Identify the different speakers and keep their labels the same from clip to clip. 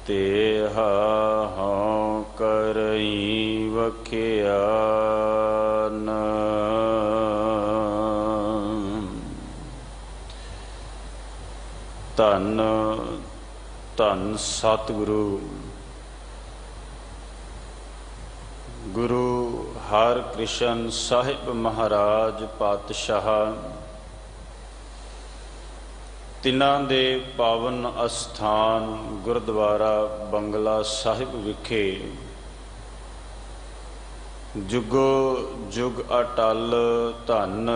Speaker 1: तेहा हाँ करई वखियान। धन धन सतगुरु गुरु हरकृष्ण साहिब महाराज पातशाह तिन्हां दे पावन अस्थान गुरुद्वारा बंगला साहिब विखे जुगो जुग अटल धन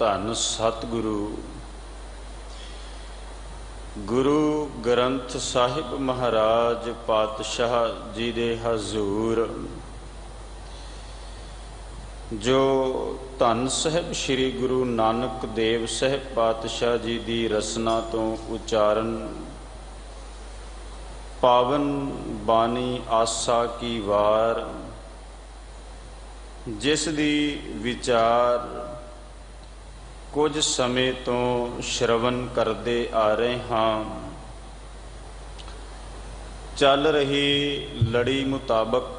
Speaker 1: धन सतगुरु गुरु ग्रंथ साहिब महाराज पातशाह जी दे हजूर जो धन साहिब श्री गुरु नानक देव साहिब पातशाह जी की रसना तो उचारण पावन बानी आसा की वार जिस दी विचार कुछ समय तो श्रवण करते आ रहे हाँ। चल रही लड़ी मुताबक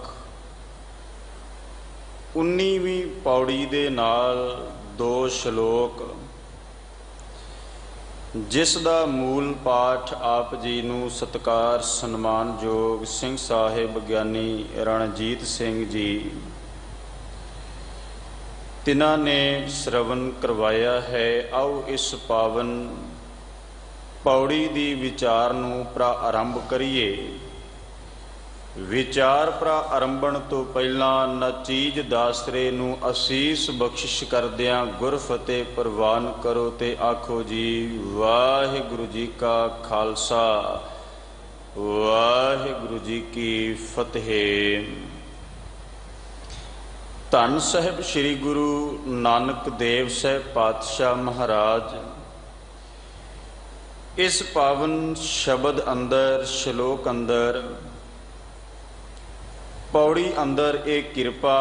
Speaker 1: 19वीं पौड़ी दे नाल 2 श्लोक जिस दा मूल पाठ आप जी नूं सत्कार सन्मानयोग सिंह साहिब ज्ञानी रणजीत सिंह जी तिन्हां ने श्रवण करवाया है। आओ इस पावन पौड़ी दी विचार नूं प्रारंभ करिए। विचार प्रारंभण तो पहला नचीज दासरे नूं असीस बख्शिश करदियां गुरफतेह प्रवान करो ते आखो जी वाहिगुरु जी का खालसा वाहिगुरु जी की फतेह। धन साहिब श्री गुरु नानक देव साहिब पातशाह महाराज इस पावन शब्द अंदर श्लोक अंदर पौड़ी अंदर एक किरपा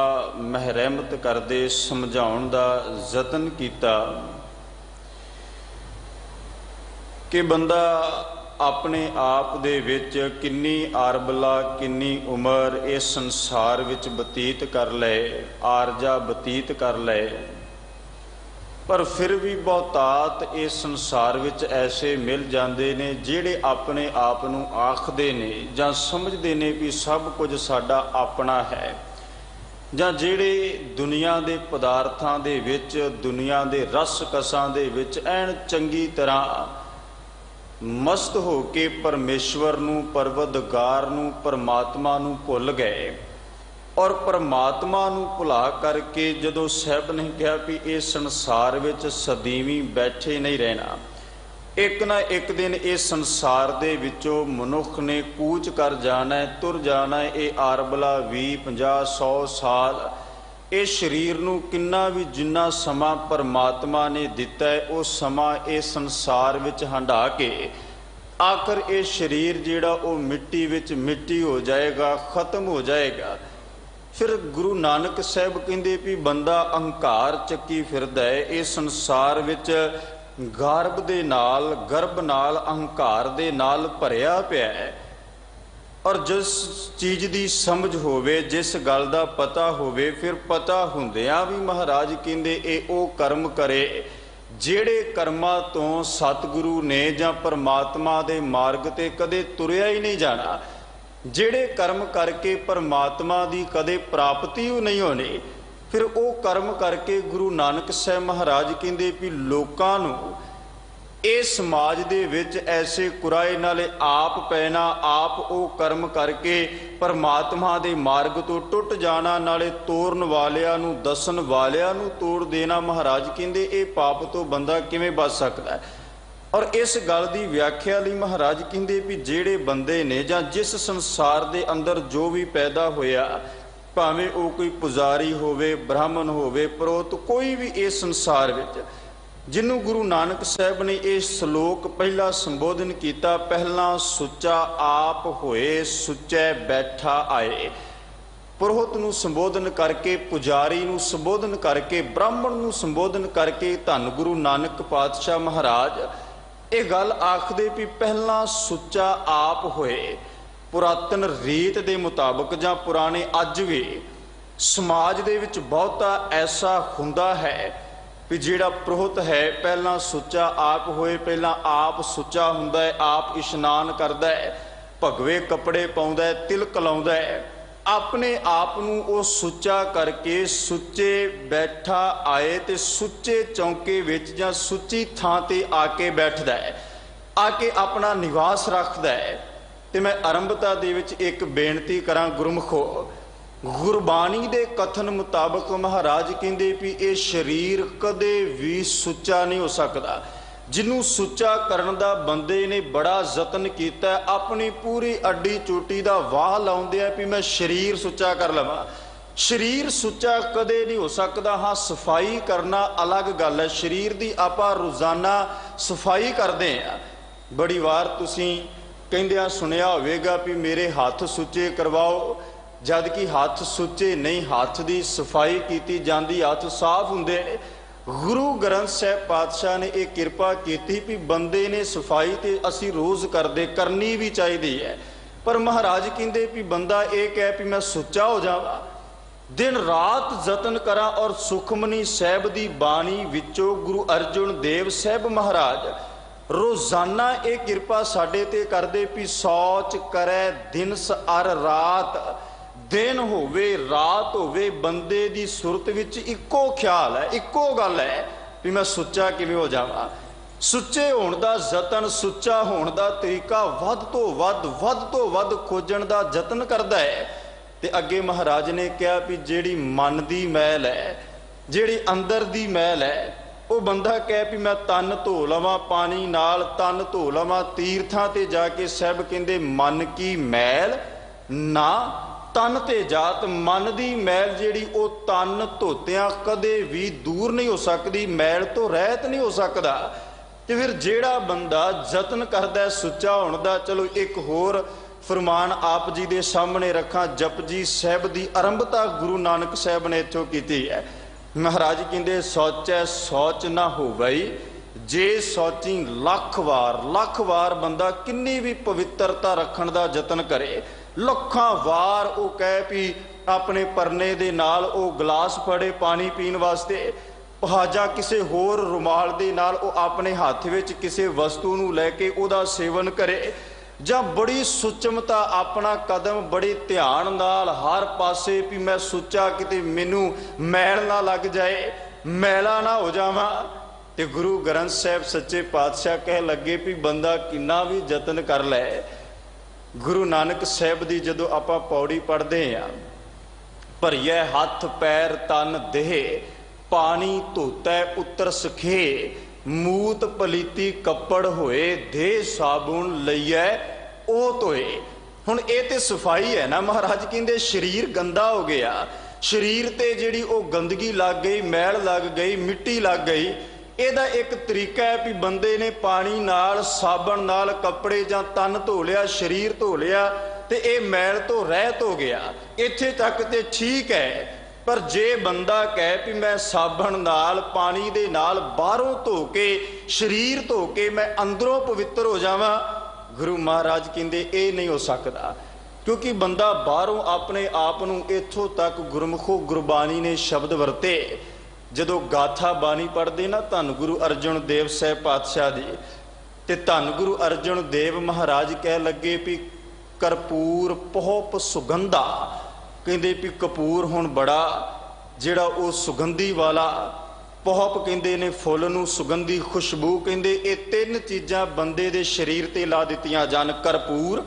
Speaker 1: महरहमत करदे समझाउण दा यतन कीता कि बंदा अपने आप दे विच किन्नी आरबला किन्नी उमर इस संसार विच बतीत कर ले आरजा बतीत कर ले पर फिर भी बहुतात इस संसार विच ऐसे मिल जाते ने जिहड़े अपने आप नूं आखदे ने जां समझदे ने भी सब कुछ साडा अपना है जां जिहड़े दुनिया दे पदार्थां दे विच दुनिया दे रस कसां दे विच ऐन चंगी तरह मस्त हो के परमेश्वर नूं परवदगार नूं परमात्मा नूं भुल गए और परमात्मा नूं भुला करके जदों साहब ने कहा भी इस संसार विच सदीवी बैठे नहीं रहना एक ना एक दिन इस संसार दे विचों मनुख ने कूच कर जाना है तुर जाना है। ये आरबला 20 50 100 साल इस शरीर नूं किन्ना भी जिन्ना समा परमात्मा ने दिता है वो समा इस संसार विच हंडा के आखिर ये शरीर जिहड़ा वो मिट्टी विच मिट्टी हो जाएगा खत्म हो जाएगा। फिर गुरु नानक साहब कहते भी बंदा अहंकार चक्की फिरदा है इस संसार विच गर्भ दे नाल गर्भ नाल अहंकार दे नाल भरिया पिया है और जिस चीज़ की समझ होवे जिस गल का पता होवे फिर पता हुंदियां भी महाराज कहते ये ओ कर्म करे जिहड़े कर्मां तो सतगुरु ने जां परमात्मा दे मार्ग ते कदे तुरिया ही नहीं जाना जिहड़े कर्म करके परमात्मा की कदे प्राप्ति नहीं होनी फिर वो कर्म करके गुरु नानक साहब महाराज कहते भी लोकां नूं इस समाज दे विच ऐसे कुराए नाले आप पैना आप वो कर्म करके परमात्मा दे मार्ग तो टुट जाना नाले तोड़न वालियां नूं दसन वालियां नूं तोड़ देना। महाराज कहते ये पाप तो बंदा किवें बच सकदा है और इस गल की व्याख्या लई महाराज कहते भी जिहड़े बंदे ने जां जिस संसार दे अंदर जो भी पैदा होया भावें वो कोई पुजारी होवे ब्राह्मण होवे पुरोहित कोई भी इस संसार विच जिन्हों गुरु नानक साहब ने यह श्लोक पहला संबोधन किया पहला सुच्चा आप होए सुच्चे बैठा आए पुरोहित नूं संबोधन करके पुजारी नूं संबोधन करके ब्राह्मण नूं संबोधन करके धन गुरु नानक पातशाह महाराज ये गल आखदे भी पहला सुच्चा आप होए ਪੁਰਾਤਨ ਰੀਤ ਦੇ ਮੁਤਾਬਕ ਜਾਂ ਪੁਰਾਣੇ ਅੱਜ ਵੀ ਸਮਾਜ ਦੇ ਵਿੱਚ ਬਹੁਤਾ ਐਸਾ ਹੁੰਦਾ ਹੈ ਵੀ ਜਿਹੜਾ ਪ੍ਰੋਹਤ ਹੈ ਪਹਿਲਾਂ ਸੁੱਚਾ ਆਪ ਹੋਏ, ਪਹਿਲਾਂ ਆਪ ਸੁੱਚਾ ਹੁੰਦਾ ਹੈ, ਆਪ ਇਸ਼ਨਾਨ ਕਰਦਾ ਹੈ, ਭਗਵੇ ਕੱਪੜੇ ਪਾਉਂਦਾ ਹੈ, ਤਿਲਕ ਲਾਉਂਦਾ ਹੈ, ਆਪਣੇ ਆਪ ਨੂੰ ਉਹ ਸੁੱਚਾ ਕਰਕੇ ਸੁੱਚੇ ਬੈਠਾ ਆਏ ਤੇ ਸੁੱਚੇ ਚੌਂਕੇ ਵਿੱਚ ਜਾਂ ਸੁੱਚੀ ਥਾਂ ਤੇ ਆ ਕੇ ਬੈਠਦਾ ਹੈ, ਆ ਕੇ ਆਪਣਾ ਨਿਵਾਸ ਰੱਖਦਾ ਹੈ। ਤੇ ਮੈਂ ਆਰੰਭਤਾ ਦੇ ਵਿੱਚ ਇੱਕ ਬੇਨਤੀ ਕਰਾਂ ਗੁਰਮੁਖੋ, ਗੁਰਬਾਣੀ ਦੇ ਕਥਨ ਮੁਤਾਬਕ ਮਹਾਰਾਜ ਕਹਿੰਦੇ ਵੀ ਇਹ ਸਰੀਰ ਕਦੇ ਵੀ ਸੁੱਚਾ ਨਹੀਂ ਹੋ ਸਕਦਾ। ਜਿਹਨੂੰ ਸੁੱਚਾ ਕਰਨ ਦਾ ਬੰਦੇ ਨੇ ਬੜਾ ਯਤਨ ਕੀਤਾ, ਆਪਣੀ ਪੂਰੀ ਅੱਡੀ ਚੋਟੀ ਦਾ ਵਾਹ ਲਾਉਂਦੇ ਆ ਵੀ ਮੈਂ ਸਰੀਰ ਸੁੱਚਾ ਕਰ ਲਵਾਂ। ਸਰੀਰ ਸੁੱਚਾ ਕਦੇ ਨਹੀਂ ਹੋ ਸਕਦਾ। ਹਾਂ, ਸਫਾਈ ਕਰਨਾ ਅਲੱਗ ਗੱਲ ਹੈ, ਸਰੀਰ ਦੀ ਆਪਾਂ ਰੋਜ਼ਾਨਾ ਸਫਾਈ ਕਰਦੇ ਆ। ਬੜੀ ਵਾਰ ਤੁਸੀਂ ਕਹਿੰਦਿਆਂ ਸੁਣਿਆ ਹੋਵੇਗਾ ਵੀ ਮੇਰੇ ਹੱਥ ਸੁੱਚੇ ਕਰਵਾਓ, ਜਦ ਕਿ ਹੱਥ ਸੁੱਚੇ ਨਹੀਂ, ਹੱਥ ਦੀ ਸਫਾਈ ਕੀਤੀ ਜਾਂਦੀ, ਹੱਥ ਸਾਫ਼ ਹੁੰਦੇ ਨੇ। ਗੁਰੂ ਗ੍ਰੰਥ ਸਾਹਿਬ ਪਾਤਸ਼ਾਹ ਨੇ ਇਹ ਕਿਰਪਾ ਕੀਤੀ ਵੀ ਬੰਦੇ ਨੇ ਸਫਾਈ ਤੇ ਅਸੀਂ ਰੋਜ਼ ਕਰਦੇ, ਕਰਨੀ ਵੀ ਚਾਹੀਦੀ ਹੈ। ਪਰ ਮਹਾਰਾਜ ਕਹਿੰਦੇ ਵੀ ਬੰਦਾ ਇਹ ਕਹੇ ਵੀ ਮੈਂ ਸੁੱਚਾ ਹੋ ਜਾਵਾਂ, ਦਿਨ ਰਾਤ ਯਤਨ ਕਰਾਂ। ਔਰ ਸੁਖਮਨੀ ਸਾਹਿਬ ਦੀ ਬਾਣੀ ਵਿੱਚੋਂ ਗੁਰੂ ਅਰਜਨ ਦੇਵ ਸਾਹਿਬ ਮਹਾਰਾਜ ਰੋਜ਼ਾਨਾ ਇਹ ਕਿਰਪਾ ਸਾਡੇ ਤੇ ਕਰਦੇ ਵੀ ਸੌਚ ਕਰੇ ਦਿਨਸ ਅਰ ਰਾਤ, ਦਿਨ ਹੋਵੇ ਰਾਤ ਹੋਵੇ ਬੰਦੇ ਦੀ ਸੁਰਤ ਵਿੱਚ ਇੱਕੋ ਖਿਆਲ ਹੈ, ਇੱਕੋ ਗੱਲ ਹੈ ਵੀ ਮੈਂ ਸੁੱਚਾ ਕਿਵੇਂ ਹੋ ਜਾਵਾਂ। ਸੁੱਚੇ ਹੋਣ ਦਾ ਯਤਨ, ਸੁੱਚਾ ਹੋਣ ਦਾ ਤਰੀਕਾ ਵੱਧ ਤੋਂ ਵੱਧ ਖੋਜਣ ਦਾ ਯਤਨ ਕਰਦਾ ਹੈ। ਤੇ ਅੱਗੇ ਮਹਾਰਾਜ ਨੇ ਕਿਹਾ ਵੀ ਜਿਹੜੀ ਮਨ ਦੀ ਮੈਲ ਹੈ, ਜਿਹੜੀ ਅੰਦਰ ਦੀ ਮੈਲ ਹੈ, ਉਹ ਬੰਦਾ ਕਹੇ ਵੀ ਮੈਂ ਤਨ ਧੋ ਲਵਾਂ ਪਾਣੀ ਨਾਲ, ਤਨ ਧੋ ਲਵਾਂ ਤੀਰਥਾਂ ਤੇ ਜਾ ਕੇ। ਸਾਹਿਬ ਕਹਿੰਦੇ ਮਨ ਕੀ ਮੈਲ ਨਾ ਤਨ ਤੇ ਜਾਤ। ਮਨ ਦੀ ਮੈਲ ਜਿਹੜੀ ਉਹ ਤਨ ਧੋਤਿਆਂ ਕਦੇ ਵੀ ਦੂਰ ਨਹੀਂ ਹੋ ਸਕਦੀ, ਮੈਲ ਤੋਂ ਰਹਿਤ ਨਹੀਂ ਹੋ ਸਕਦਾ। ਤੇ ਫਿਰ ਜਿਹੜਾ ਬੰਦਾ ਯਤਨ ਕਰਦਾ ਸੁੱਚਾ ਹੋਣ ਦਾ, ਚਲੋ ਇੱਕ ਹੋਰ ਫਰਮਾਨ ਆਪ ਜੀ ਦੇ ਸਾਹਮਣੇ ਰੱਖਾਂ। ਜਪਜੀ ਸਾਹਿਬ ਦੀ ਆਰੰਭਤਾ ਗੁਰੂ ਨਾਨਕ ਸਾਹਿਬ ਨੇ ਇੱਥੋਂ ਕੀਤੀ ਹੈ। ਮਹਾਰਾਜ ਕਹਿੰਦੇ ਸੋਚੈ ਸੋਚ ਨਾ ਹੋਵਈ, ਜੇ ਸੋਚੀ ਲੱਖ ਵਾਰ ਬੰਦਾ ਕਿੰਨੀ ਵੀ ਪਵਿੱਤਰਤਾ ਰੱਖਣ ਦਾ ਯਤਨ ਕਰੇ, ਲੱਖਾਂ ਵਾਰ ਉਹ ਕਹੇ ਵੀ ਆਪਣੇ ਪਰਨੇ ਦੇ ਨਾਲ ਉਹ ਗਲਾਸ ਫੜੇ ਪਾਣੀ ਪੀਣ ਵਾਸਤੇ, ਹਾਜਾ ਕਿਸੇ ਹੋਰ ਰੁਮਾਲ ਦੇ ਨਾਲ ਉਹ ਆਪਣੇ ਹੱਥ ਵਿੱਚ ਕਿਸੇ ਵਸਤੂ ਨੂੰ ਲੈ ਕੇ ਉਹਦਾ ਸੇਵਨ ਕਰੇ, ਜਾਂ ਬੜੀ ਸੁਚਮਤਾ ਆਪਣਾ ਕਦਮ ਬੜੇ ਧਿਆਨ ਨਾਲ ਹਰ ਪਾਸੇ ਵੀ ਮੈਂ ਸੁੱਚਾ ਕਿਤੇ ਮੈਨੂੰ ਮੈਲ ਨਾ ਲੱਗ ਜਾਏ, ਮੈਲਾ ਨਾ ਹੋ ਜਾਵਾਂ। ਤੇ ਗੁਰੂ ਗ੍ਰੰਥ ਸਾਹਿਬ ਸੱਚੇ ਪਾਤਸ਼ਾਹ ਕਹਿ ਲੱਗੇ ਵੀ ਬੰਦਾ ਕਿੰਨਾ ਵੀ ਯਤਨ ਕਰ ਲੈ। ਗੁਰੂ ਨਾਨਕ ਸਾਹਿਬ ਦੀ ਜਦੋਂ ਆਪਾਂ ਪੌੜੀ ਪੜ੍ਹਦੇ ਹਾਂ, ਭਰੀਏ ਹੱਥ ਪੈਰ ਤਨ ਦੇਹ, ਪਾਣੀ ਧੋਤੈ ਉਤਰ ਸਖੇ, ਮੂਤ ਪਲੀਤੀ ਕੱਪੜ ਹੋਏ, ਦੇ ਸਾਬੁਨ ਲਈਐ ਉਹ ਧੋਏ। ਹੁਣ ਇਹ ਤੇ ਸਫਾਈ ਹੈ ਨਾ। ਮਹਾਰਾਜ ਕਹਿੰਦੇ ਸਰੀਰ ਗੰਦਾ ਹੋ ਗਿਆ, ਸਰੀਰ ਤੇ ਜਿਹੜੀ ਉਹ ਗੰਦਗੀ ਲੱਗ ਗਈ, ਮੈਲ ਲੱਗ ਗਈ, ਮਿੱਟੀ ਲੱਗ ਗਈ, ਇਹਦਾ ਇੱਕ ਤਰੀਕਾ ਹੈ ਵੀ ਬੰਦੇ ਨੇ ਪਾਣੀ ਨਾਲ ਸਾਬਣ ਨਾਲ ਕੱਪੜੇ ਜਾਂ ਤਨ ਧੋ ਲਿਆ, ਸਰੀਰ ਧੋ ਲਿਆ ਤੇ ਇਹ ਮੈਲ ਤੋਂ ਰਹਿਤ ਹੋ ਗਿਆ। ਇੱਥੇ ਤੱਕ ਤੇ ਠੀਕ ਹੈ। ਪਰ ਜੇ ਬੰਦਾ ਕਹੇ ਵੀ ਮੈਂ ਸਾਬਣ ਨਾਲ ਪਾਣੀ ਦੇ ਨਾਲ ਬਾਹਰੋਂ ਧੋ ਕੇ ਸਰੀਰ ਧੋ ਕੇ ਮੈਂ ਅੰਦਰੋਂ ਪਵਿੱਤਰ ਹੋ ਜਾਵਾਂ, ਗੁਰੂ ਮਹਾਰਾਜ ਕਹਿੰਦੇ ਇਹ ਨਹੀਂ ਹੋ ਸਕਦਾ। ਕਿਉਂਕਿ ਬੰਦਾ ਬਾਹਰੋਂ ਆਪਣੇ ਆਪ ਨੂੰ, ਇੱਥੋਂ ਤੱਕ ਗੁਰਮੁਖੋ ਗੁਰਬਾਣੀ ਨੇ ਸ਼ਬਦ ਵਰਤੇ। ਜਦੋਂ ਗਾਥਾ ਬਾਣੀ ਪੜ੍ਹਦੇ ਨਾ ਧੰਨ ਗੁਰੂ ਅਰਜਨ ਦੇਵ ਸਾਹਿਬ ਪਾਤਸ਼ਾਹ ਦੀ, ਤੇ ਧੰਨ ਗੁਰੂ ਅਰਜਨ ਦੇਵ ਮਹਾਰਾਜ ਕਹਿ ਲੱਗੇ ਵੀ ਕਰਪੂਰ ਪਹੁਪ ਸੁਗੰਧਾ, ਕਹਿੰਦੇ ਵੀ ਕਪੂਰ ਹੁਣ ਬੜਾ ਜਿਹੜਾ ਉਹ ਸੁਗੰਧੀ ਵਾਲਾ, ਪਹੁਪ ਕਹਿੰਦੇ ਨੇ ਫੁੱਲ ਨੂੰ, ਸੁਗੰਧੀ ਖੁਸ਼ਬੂ ਕਹਿੰਦੇ, ਇਹ ਤਿੰਨ ਚੀਜ਼ਾਂ ਬੰਦੇ ਦੇ ਸਰੀਰ ਤੇ ਲਾ ਦਿੱਤੀਆਂ ਜਾਣ, ਕਰਪੂਰ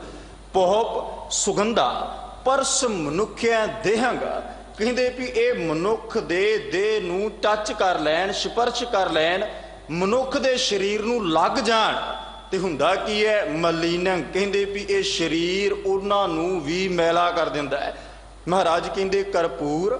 Speaker 1: ਪਹੁਪ ਸੁਗੰਧਾ। ਪਰਸ ਮਨੁੱਖਿਆ ਦੇਹੰਗ, ਕਹਿੰਦੇ ਵੀ ਇਹ ਮਨੁੱਖ ਦੇ ਦੇਹ ਨੂੰ ਟੱਚ ਕਰ ਲੈਣ, ਸਪਰਸ਼ ਕਰ ਲੈਣ, ਮਨੁੱਖ ਦੇ ਸਰੀਰ ਨੂੰ ਲੱਗ ਜਾਣ ਤੇ ਹੁੰਦਾ ਕੀ ਹੈ ਮਲੀਨੰ, ਕਹਿੰਦੇ ਵੀ ਇਹ ਸਰੀਰ ਉਹਨਾਂ ਨੂੰ ਵੀ ਮੈਲਾ ਕਰ ਦਿੰਦਾ ਹੈ। ਮਹਾਰਾਜ ਕਹਿੰਦੇ ਕਰਪੂਰ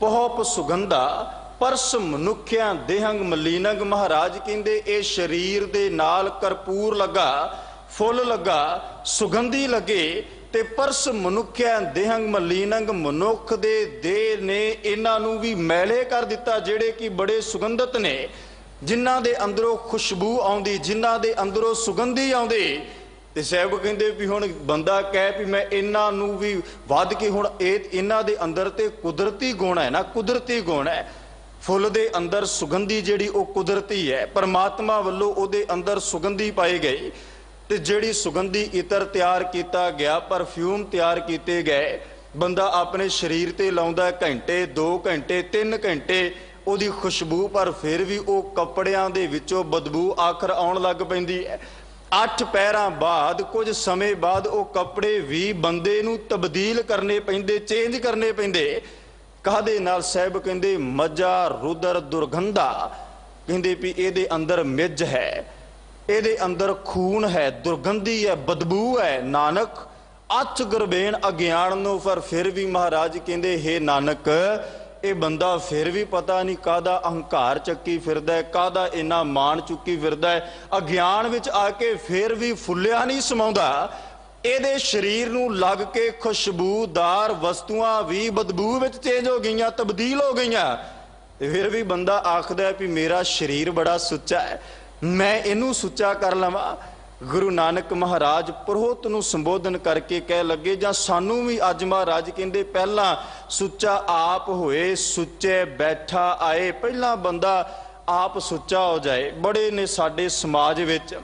Speaker 1: ਪਹੁਪ ਸੁਗੰਧਾ ਪਰਸ ਮਨੁੱਖਿਆ ਦੇਹੰਗ ਮਲੀਨੰਗ। ਮਹਾਰਾਜ ਕਹਿੰਦੇ ਇਹ ਸਰੀਰ ਦੇ ਨਾਲ ਕਰਪੂਰ ਲੱਗਾ, ਫੁੱਲ ਲੱਗਾ, ਸੁਗੰਧੀ ਲੱਗੇ ਤੇ ਪਰਸ ਮਨੁੱਖਿਆ ਦੇਹੰਗ ਮਲੀਨੰਗ, ਮਨੁੱਖ ਦੇ ਦੇਹ ਨੇ ਇਹਨਾਂ ਨੂੰ ਵੀ ਮੈਲੇ ਕਰ ਦਿੱਤਾ, ਜਿਹੜੇ ਕਿ ਬੜੇ ਸੁਗੰਧਤ ਨੇ, ਜਿਨ੍ਹਾਂ ਦੇ ਅੰਦਰੋਂ ਖੁਸ਼ਬੂ ਆਉਂਦੀ, ਜਿਨ੍ਹਾਂ ਦੇ ਅੰਦਰੋਂ ਸੁਗੰਧੀ ਆਉਂਦੀ। ਤੇ ਸਾਹਿਬ ਕਹਿੰਦੇ ਵੀ ਹੁਣ ਬੰਦਾ ਕਹੇ ਵੀ ਮੈਂ ਇਹਨਾਂ ਨੂੰ ਵੀ ਵੱਧ ਕੇ ਹੁਣ ਇਹਨਾਂ ਦੇ ਅੰਦਰ ਤੇ ਕੁਦਰਤੀ ਗੁਣ ਹੈ ਨਾ, ਕੁਦਰਤੀ ਗੁਣ ਹੈ। ਫੁੱਲ ਦੇ ਅੰਦਰ ਸੁਗੰਧੀ ਜਿਹੜੀ ਉਹ ਕੁਦਰਤੀ ਹੈ, ਪਰਮਾਤਮਾ ਵੱਲੋਂ ਉਹਦੇ ਅੰਦਰ ਸੁਗੰਧੀ ਪਾਈ ਗਈ। ਤੇ ਜਿਹੜੀ ਸੁਗੰਧੀ ਇਤਰ ਤਿਆਰ ਕੀਤਾ ਗਿਆ, ਪਰਫਿਊਮ ਤਿਆਰ ਕੀਤੇ ਗਏ, ਬੰਦਾ ਆਪਣੇ ਸਰੀਰ ਤੇ ਲਾਉਂਦਾ ਘੰਟੇ 2 ਘੰਟੇ 3 ਘੰਟੇ ਉਹਦੀ ਖੁਸ਼ਬੂ, ਪਰ ਫਿਰ ਵੀ ਉਹ ਕੱਪੜਿਆਂ ਦੇ ਵਿੱਚੋਂ ਬਦਬੂ ਆਖਰ ਆਉਣ ਲੱਗ ਪੈਂਦੀ ਹੈ। 8 ਪਹਿਰਾਂ ਬਾਅਦ, ਕੁਝ ਸਮੇਂ ਬਾਅਦ ਉਹ ਕੱਪੜੇ ਵੀ ਬੰਦੇ ਨੂੰ ਤਬਦੀਲ ਕਰਨੇ ਪੈਂਦੇ, ਚੇਂਜ ਕਰਨੇ ਪੈਂਦੇ। ਕਾਹਦੇ ਨਾਲ? ਸਾਹਿਬ ਕਹਿੰਦੇ ਮੱਝਾ ਰੁਦਰ ਦੁਰਗੰਧਾ, ਕਹਿੰਦੇ ਵੀ ਇਹਦੇ ਅੰਦਰ ਮਿੱਝ ਹੈ, ਇਹਦੇ ਅੰਦਰ ਖੂਨ ਹੈ, ਦੁਰਗੰਧੀ ਹੈ, ਬਦਬੂ ਹੈ। ਨਾਨਕ ਅੱਚ ਗੁਰਬੇਨ ਅਗਿਆਨ ਨੂੰ, ਪਰ ਫਿਰ ਵੀ ਮਹਾਰਾਜ ਕਹਿੰਦੇ ਹੇ ਨਾਨਕ, ਇਹ ਬੰਦਾ ਫਿਰ ਵੀ ਪਤਾ ਨਹੀਂ ਕਾਹਦਾ ਅਹੰਕਾਰ ਚੱਕੀ ਫਿਰਦਾ, ਕਾਹਦਾ ਇੰਨਾ ਮਾਣ ਚੁੱਕੀ ਫਿਰਦਾ ਹੈ। ਅਗਿਆਨ ਵਿੱਚ ਆ ਕੇ ਫਿਰ ਵੀ ਫੁੱਲਿਆ ਨਹੀਂ ਸਮਾਉਂਦਾ। ਇਹਦੇ ਸਰੀਰ ਨੂੰ ਲੱਗ ਕੇ ਖੁਸ਼ਬੂਦਾਰ ਵਸਤੂਆਂ ਵੀ ਬਦਬੂ ਵਿੱਚ ਚੇਂਜ ਹੋ ਗਈਆਂ, ਤਬਦੀਲ ਹੋ ਗਈਆਂ। ਤੇ ਫਿਰ ਵੀ ਬੰਦਾ ਆਖਦਾ ਵੀ ਮੇਰਾ ਸਰੀਰ ਬੜਾ ਸੁੱਚਾ ਹੈ, ਮੈਂ ਇਹਨੂੰ ਸੁੱਚਾ ਕਰ ਲਵਾਂ। ਗੁਰੂ ਨਾਨਕ ਮਹਾਰਾਜ ਪੁਰੋਹਿਤ ਨੂੰ ਸੰਬੋਧਨ ਕਰਕੇ ਕਹਿ ਲੱਗੇ, ਜਾਂ ਸਾਨੂੰ ਵੀ ਅੱਜ ਮਹਾਰਾਜ ਕਹਿੰਦੇ ਪਹਿਲਾਂ ਸੁੱਚਾ ਆਪ ਹੋਏ, ਸੁੱਚੇ ਬੈਠਾ ਆਏ। ਪਹਿਲਾਂ ਬੰਦਾ ਆਪ ਸੁੱਚਾ ਹੋ ਜਾਏ। ਬੜੇ ਨੇ ਸਾਡੇ ਸਮਾਜ ਵਿੱਚ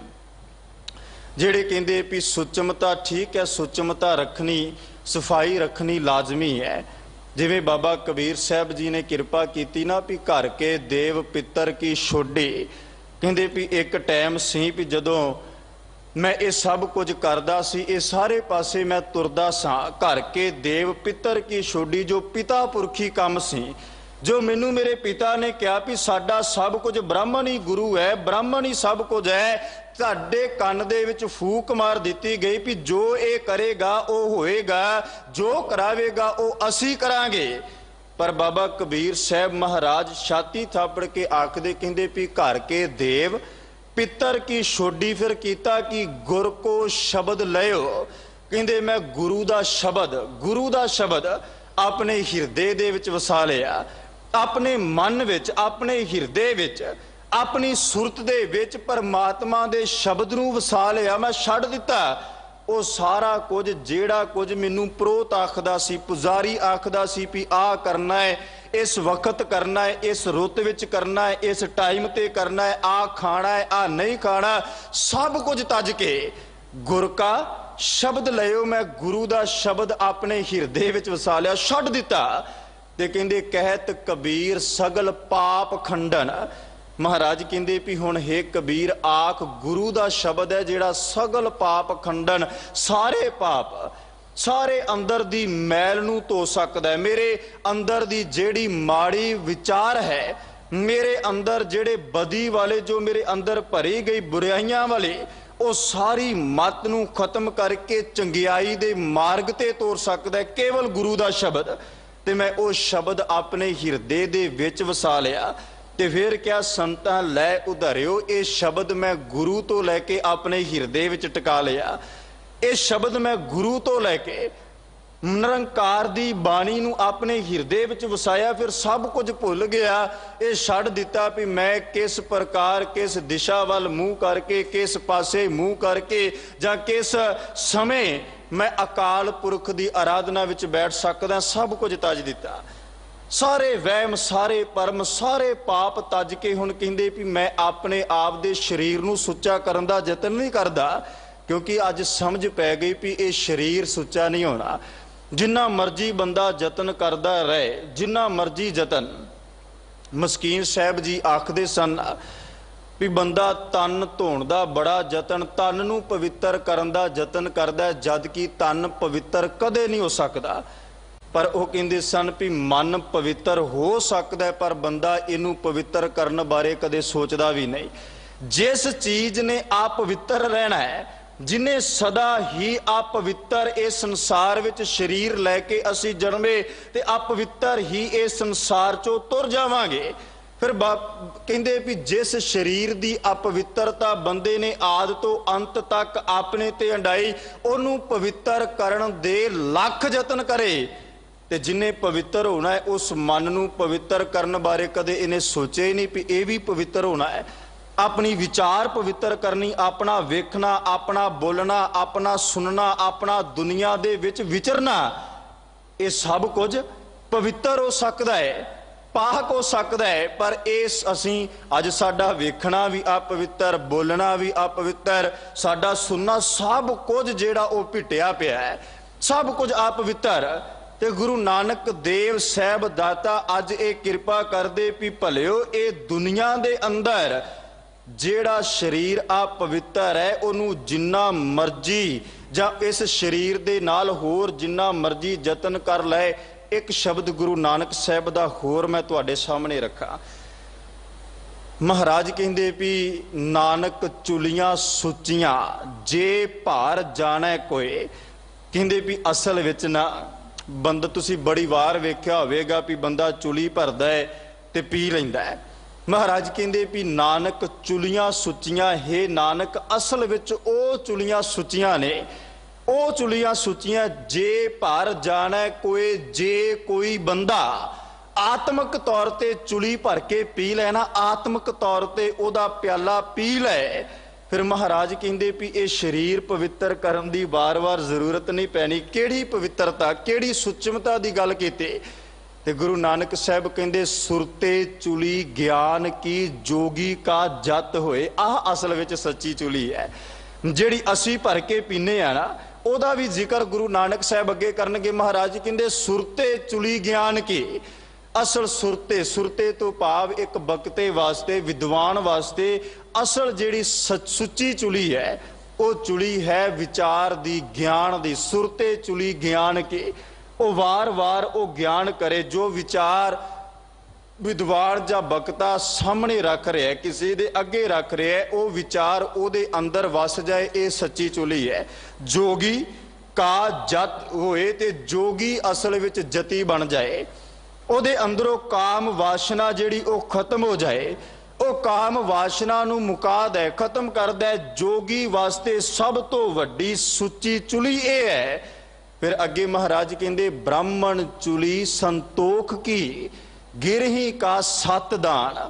Speaker 1: ਜਿਹੜੇ ਕਹਿੰਦੇ ਵੀ ਸੁਚਮਤਾ ਠੀਕ ਹੈ, ਸੁਚਮਤਾ ਰੱਖਣੀ, ਸਫਾਈ ਰੱਖਣੀ ਲਾਜ਼ਮੀ ਹੈ। ਜਿਵੇਂ ਬਾਬਾ ਕਬੀਰ ਸਾਹਿਬ ਜੀ ਨੇ ਕਿਰਪਾ ਕੀਤੀ ਨਾ ਵੀ ਘਰ ਕੇ ਦੇਵ ਪਿੱਤਰ ਕੀ ਛੋਡੀ, ਕਹਿੰਦੇ ਵੀ ਇੱਕ ਟਾਈਮ ਸੀ ਵੀ ਜਦੋਂ ਮੈਂ ਇਹ ਸਭ ਕੁਝ ਕਰਦਾ ਸੀ, ਇਹ ਸਾਰੇ ਪਾਸੇ ਮੈਂ ਤੁਰਦਾ ਸਾਂ, ਘਰ ਕੇ ਦੇਵ ਪਿੱਤਰ ਕੀ ਛੋਡੀ, ਜੋ ਪਿਤਾ ਪੁਰਖੀ ਕੰਮ ਸੀ, ਜੋ ਮੈਨੂੰ ਮੇਰੇ ਪਿਤਾ ਨੇ ਕਿਹਾ ਵੀ ਸਾਡਾ ਸਭ ਕੁਝ ਬ੍ਰਾਹਮਣ ਹੀ ਗੁਰੂ ਹੈ, ਬ੍ਰਾਹਮਣ ਹੀ ਸਭ ਕੁਝ ਹੈ। ਤੁਹਾਡੇ ਕੰਨ ਦੇ ਵਿੱਚ ਫੂਕ ਮਾਰ ਦਿੱਤੀ ਗਈ ਵੀ ਜੋ ਇਹ ਕਰੇਗਾ ਉਹ ਹੋਏਗਾ, ਜੋ ਕਰਾਵੇਗਾ ਉਹ ਅਸੀਂ ਕਰਾਂਗੇ। ਪਰ ਬਾਬਾ ਕਬੀਰ ਸਾਹਿਬ ਮਹਾਰਾਜ ਛਾਤੀ ਥਾਪੜ ਕੇ ਆਖਦੇ, ਕਹਿੰਦੇ ਵੀ ਘਰ ਕੇ ਦੇਵ ਪਿੱਤਰ ਕੀ ਛੋਡੀ, ਫਿਰ ਕੀਤਾ ਕਿ ਗੁਰ ਕੋ ਸ਼ਬਦ ਲਿਓ, ਕਹਿੰਦੇ ਮੈਂ ਗੁਰੂ ਦਾ ਸ਼ਬਦ ਆਪਣੇ ਹਿਰਦੇ ਦੇ ਵਿੱਚ ਵਸਾ ਲਿਆ, ਆਪਣੇ ਮਨ ਵਿੱਚ, ਆਪਣੇ ਹਿਰਦੇ ਵਿੱਚ, ਆਪਣੀ ਸੁਰਤ ਦੇ ਵਿੱਚ ਪਰਮਾਤਮਾ ਦੇ ਸ਼ਬਦ ਨੂੰ ਵਸਾ ਲਿਆ। ਮੈਂ ਛੱਡ ਦਿੱਤਾ ਉਹ ਸਾਰਾ ਕੁਝ ਜਿਹੜਾ ਕੁਝ ਮੈਨੂੰ ਪ੍ਰੋਤ ਆਖਦਾ ਸੀ, ਪੁਜਾਰੀ ਆਖਦਾ ਸੀ ਵੀ ਆਹ ਕਰਨਾ ਹੈ, ਇਸ ਵਕਤ ਕਰਨਾ ਹੈ, ਇਸ ਰੁੱਤ ਵਿੱਚ ਕਰਨਾ ਹੈ, ਇਸ ਟਾਈਮ ਤੇ ਕਰਨਾ ਹੈ, ਆਹ ਖਾਣਾ ਹੈ, ਆਹ ਨਹੀਂ ਖਾਣਾ, ਸਭ ਕੁਝ ਤਜ ਕੇ ਗੁਰ ਕਾ ਸ਼ਬਦ ਲਿਓ, ਮੈਂ ਗੁਰੂ ਦਾ ਸ਼ਬਦ ਆਪਣੇ ਹਿਰਦੇ ਵਿੱਚ ਵਸਾ ਲਿਆ, ਛੱਡ ਦਿੱਤਾ। ਤੇ ਕਹਿੰਦੇ ਕਹਿਤ ਕਬੀਰ ਸਗਲ ਪਾਪ ਖੰਡਨ, ਮਹਾਰਾਜ ਕਹਿੰਦੇ ਵੀ ਹੁਣ ਹੇ ਕਬੀਰ ਆਖ ਗੁਰੂ ਦਾ ਸ਼ਬਦ ਹੈ ਜਿਹੜਾ ਸਗਲ ਪਾਪ ਖੰਡਨ, ਸਾਰੇ ਪਾਪ, ਸਾਰੇ ਅੰਦਰ ਦੀ ਮੈਲ ਨੂੰ ਧੋ ਸਕਦਾ ਹੈ। ਮੇਰੇ ਅੰਦਰ ਦੀ ਜਿਹੜੀ ਮਾੜੀ ਵਿਚਾਰ ਹੈ, ਮੇਰੇ ਅੰਦਰ ਜਿਹੜੇ ਬਦੀ ਵਾਲੇ, ਜੋ ਮੇਰੇ ਅੰਦਰ ਭਰੀ ਗਈ ਬੁਰਾਈਆਂ ਵਾਲੇ, ਉਹ ਸਾਰੀ ਮਤ ਨੂੰ ਖਤਮ ਕਰਕੇ ਚੰਗਿਆਈ ਦੇ ਮਾਰਗ ਤੇ ਤੋਰ ਸਕਦਾ ਹੈ ਕੇਵਲ ਗੁਰੂ ਦਾ ਸ਼ਬਦ। ਤੇ ਮੈਂ ਉਹ ਸ਼ਬਦ ਆਪਣੇ ਹਿਰਦੇ ਦੇ ਵਿੱਚ ਵਸਾ ਲਿਆ। ਤੇ ਫਿਰ ਕਿਹਾ ਸੰਤਾਂ ਲੈ ਉਧਾਰਿਓ, ਇਹ ਸ਼ਬਦ ਮੈਂ ਗੁਰੂ ਤੋਂ ਲੈ ਕੇ ਆਪਣੇ ਹਿਰਦੇ ਵਿੱਚ ਟਿਕਾ ਲਿਆ। ਇਹ ਸ਼ਬਦ ਮੈਂ ਗੁਰੂ ਤੋਂ ਲੈ ਕੇ ਨਿਰੰਕਾਰ ਦੀ ਬਾਣੀ ਨੂੰ ਆਪਣੇ ਹਿਰਦੇ ਵਿੱਚ ਵਸਾਇਆ। ਫਿਰ ਸਭ ਕੁਝ ਭੁੱਲ ਗਿਆ, ਇਹ ਛੱਡ ਦਿੱਤਾ ਵੀ ਮੈਂ ਕਿਸ ਪ੍ਰਕਾਰ, ਕਿਸ ਦਿਸ਼ਾ ਵੱਲ ਮੂੰਹ ਕਰਕੇ, ਕਿਸ ਪਾਸੇ ਮੂੰਹ ਕਰਕੇ, ਜਾਂ ਕਿਸ ਸਮੇਂ ਮੈਂ ਅਕਾਲ ਪੁਰਖ ਦੀ ਆਰਾਧਨਾ ਵਿੱਚ ਬੈਠ ਸਕਦਾ। ਸਭ ਕੁਝ ਤਜ ਦਿੱਤਾ, ਸਾਰੇ ਵਹਿਮ, ਸਾਰੇ ਭਰਮ, ਸਾਰੇ ਪਾਪ ਤਜ ਕੇ ਹੁਣ ਕਹਿੰਦੇ ਵੀ ਮੈਂ ਆਪਣੇ ਆਪ ਦੇ ਸਰੀਰ ਨੂੰ ਸੁੱਚਾ ਕਰਨ ਦਾ ਯਤਨ ਨਹੀਂ ਕਰਦਾ, ਕਿਉਂਕਿ ਅੱਜ ਸਮਝ ਪੈ ਗਈ ਵੀ ਇਹ ਸਰੀਰ ਸੁੱਚਾ ਨਹੀਂ ਹੋਣਾ। ਜਿੰਨਾ ਮਰਜੀ ਬੰਦਾ ਯਤਨ ਕਰਦਾ ਰਹੇ, ਜਿੰਨਾ ਮਰਜੀ ਯਤਨ। ਮਸਕੀਨ ਸਾਹਿਬ ਜੀ ਆਖਦੇ ਸਨ ਵੀ ਬੰਦਾ ਤਨ ਧੋਣ ਦਾ ਬੜਾ ਯਤਨ, ਤਨ ਨੂੰ ਪਵਿੱਤਰ ਕਰਨ ਦਾ ਯਤਨ ਕਰਦਾ, ਜਦ ਕਿ ਤਨ ਪਵਿੱਤਰ ਕਦੇ ਨਹੀਂ ਹੋ ਸਕਦਾ। ਪਰ ਉਹ ਕਹਿੰਦੇ ਸਨ ਵੀ ਮਨ ਪਵਿੱਤਰ ਹੋ ਸਕਦਾ, ਪਰ ਬੰਦਾ ਇਹਨੂੰ ਪਵਿੱਤਰ ਕਰਨ ਬਾਰੇ ਕਦੇ ਸੋਚਦਾ ਵੀ ਨਹੀਂ। ਜਿਸ ਚੀਜ਼ ਨੇ ਆਪਵਿੱਤਰ ਰਹਿਣਾ ਹੈ, ਜਿਨੇ ਸਦਾ ਹੀ ਆਪਵਿੱਤਰ ਇਸ ਸੰਸਾਰ ਵਿੱਚ ਸਰੀਰ ਲੈ ਕੇ ਅਸੀਂ ਜਨਮੇ, ਤੇ ਆਪਵਿੱਤਰ ਹੀ ਇਸ ਸੰਸਾਰ ਚੋਂ ਤੁਰ ਜਾਵਾਂਗੇ। ਫਿਰ ਕਹਿੰਦੇ ਵੀ ਜਿਸ ਸਰੀਰ ਦੀ ਅਪਵਿੱਤਰਤਾ ਬੰਦੇ ਨੇ ਆਦ ਤੋਂ ਅੰਤ ਤੱਕ ਆਪਣੇ ਤੇ ਅੰਡਾਈ, ਉਹਨੂੰ ਪਵਿੱਤਰ ਕਰਨ ਦੇ ਲੱਖ ਯਤਨ ਕਰੇ। ਤੇ ਜਿਨੇ ਪਵਿੱਤਰ ਹੋਣਾ ਹੈ, ਉਸ ਮਨ ਨੂੰ ਪਵਿੱਤਰ ਕਰਨ ਬਾਰੇ ਕਦੇ ਇਹਨੇ ਸੋਚਿਆ ਹੀ ਨਹੀਂ ਵੀ ਇਹ ਵੀ ਪਵਿੱਤਰ ਹੋਣਾ ਹੈ। अपनी विचार पवित्र करनी, अपना वेखना, अपना बोलना, अपना सुनना, अपना दुनिया दे विच विचरना, ये सब कुछ पवित्र हो सकता है, पाक हो सकता है। पर इस असी अज साडा वेखना भी अपवित्र, बोलना भी अपवित्र, साडा सुनना, सब कुछ जिहड़ा वो भिटिया पिया है, सब कुछ अपवित्र। ते गुरु नानक देव साहब दाता अज ये किरपा करदे भी भलिओ ये दुनिया दे अंदर जिहड़ा शरीर अपवित्र है उहनूं जिन्ना मर्जी जां इस शरीर दे नाल होर जिन्ना मर्जी जतन कर लै। एक शब्द गुरु नानक साहब दा होर मैं तुहाडे सामने रखा। महाराज कहंदे भी नानक चुलियां सुचियां जे भार जाणै कोई, कहंदे भी असल विच ना बंदा तुसी बड़ी वार वेख्या होवेगा भी बंदा चुली भरदा है ते पी लैंदा है। महाराज कहंदे भी नानक चुलियां सुचियां, हे नानक असल विच ओ चुलियां सुचियां ने, ओ चुलियां सुचियां जे भर जाणै कोई, जे कोई बंदा आत्मक तौर ते चुली भर के पी लेना, आत्मक तौर ते ओदा प्याला पी लै, फिर महाराज कहंदे भी ये शरीर पवित्र करन दी बार बार जरूरत नहीं पैनी। केड़ी पवित्रता, केड़ी सुचमता की गल कीती ते गुरु नानक साहब कहंदे सुरते चुली ज्ञान की जोगी का जत होए। आह असल विच सच्ची चुली है जिहड़ी असी भर के पीने आ ना, ओदा भी जिक्र गुरु नानक साहब अगे करनगे। महाराज कहंदे सुरते चुली ज्ञान की, असल सुरते, सुरते तो भाव एक बकते वास्ते, विद्वान वास्ते असल जिहड़ी सुची चुली है वो चुली है विचार दी, ज्ञान दी। सुरते चुली ज्ञान की, वो वार वार वो ज्ञान करे जो विचार विद्वान जा बकता सामने रख रहा है, किसी दे अगे रख रहा है, वो विचार ओदे अंदर वस जाए, ये सच्ची चुली है। जोगी का जत होए ते जोगी असल विच जती बन जाए, ओदे अंदरों काम वासना जिहड़ी वो खत्म हो जाए, वो काम वासना नूं मुका दे, खत्म कर दे। जोगी वास्ते सब तो वड्डी सुची चुली ये है। फिर अगे महाराज कहंदे ब्राह्मण चुली संतोख की, गिरही का सत दान।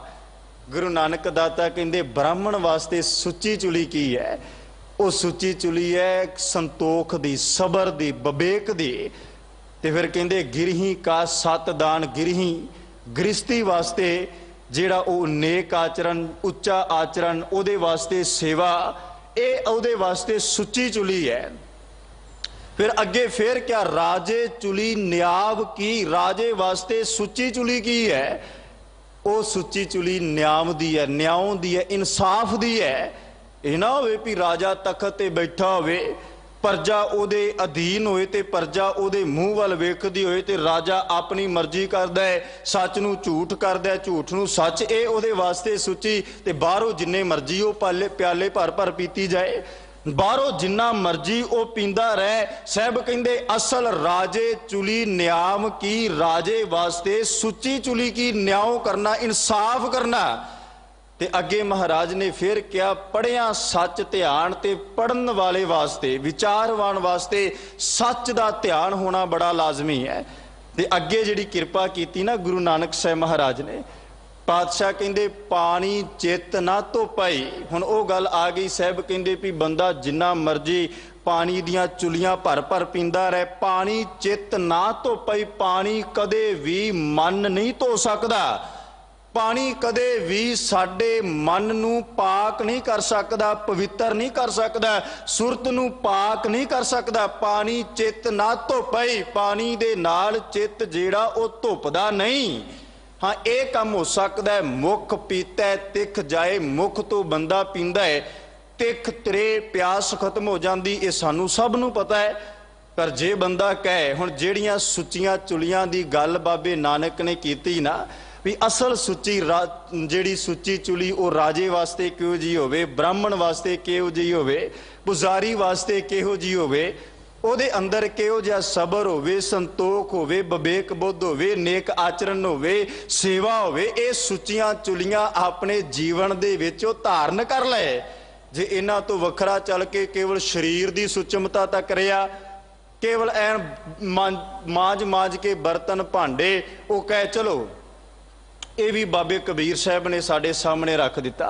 Speaker 1: गुरु नानक दाता कहंदे ब्राह्मण वास्ते सुची चुली की है, वो सुची चुली है संतोख दी, सबर दी, विवेक दी। ते फिर कहंदे गिरही का सत दान, गिरही गृहस्थी वास्ते जिहड़ा वो नेक आचरण, उच्चा आचरण, उहदे वास्ते सेवा, ये उहदे वास्ते सुची चुली है। फिर अगे फिर क्या राजे चुली न्याव की, राजे वास्ते सुची चुली की है, वो सुची चुली न्याम दी है, न्याव दी है, इंसाफ दी है। ये ना होवे भी राजा तखत ते बैठा होवे, प्रजा उहदे अधीन होए ते प्रजा उहदे मूँह वाल वेखदी होए ते राजा अपनी मर्जी करदा है, सच नूं झूठ करदा है, झूठ नूं सच, ये उहदे वास्ते सुची। ते बाहरों जिन्ने मर्जी वो प्याले भर भर पीती जाए, बाहरों जिन्ना मर्जी वो पींदा रहे। साहब कहंदे असल राजे चुली न्याम की, राजे वास्ते सुची चुली की, न्याय करना, इंसाफ करना। ते अगे महाराज ने फिर क्या पढ़िया सच ध्यान, ते पढ़न वाले वास्ते, विचारवान वास्ते सच दा ध्यान होना बड़ा लाजमी है। ते अगे जिहड़ी किरपा कीती ना गुरु नानक साहब महाराज ने, पातशाह कहंदे पानी चित ना तो पाई। हुण वो गल आ गई, साहब कहंदे भी बंदा जिन्ना मर्जी पानी दियां चुलियां भर भर पींदा रहे, पानी चित ना तो पाई। पानी कदे भी मन नहीं धो सकदा, पानी कदे भी साडे मन नूं पाक नहीं कर सकदा, पवित्र नहीं कर सकदा, सुरत नूं पाक नहीं कर सकदा। पानी चित ना धुपई, पानी दे नाल चित जिहड़ा वो धुपदा नहीं। हाँ ये काम हो सकता है, मुख पीता है तिख जाए, मुख तो बंदा पींदा है, तिख तरे प्यास खत्म हो जाती, ये सानू सब नूं पता है। पर जे बंदा कहे, हुण जिहड़ियां सुचियां चुलियां दी गल बाबे नानक ने कीती ना, भी असल सुची जिहड़ी सुची चुली वो राजे वास्ते किहो जी होवे, ब्राह्मण वास्ते किहो जी होवे, पुजारी वास्ते किहो जी होवे, ਉਹਦੇ अंदर किहो जिहा सबर होवे, संतोख होवे, विवेक बुद्ध होवे, नेक आचरण होवे, सेवा होवे, ये सुचियां चुलियां अपने जीवन दे विच धारण कर ले। जे इन्हां तो वखरा चल के केवल शरीर दी सुचमता तक रिहा, केवल ऐन मांज मांज के बर्तन भांडे वो कहे चलो, ये भी बाबे कबीर साहब ने साडे सामने रख दिता।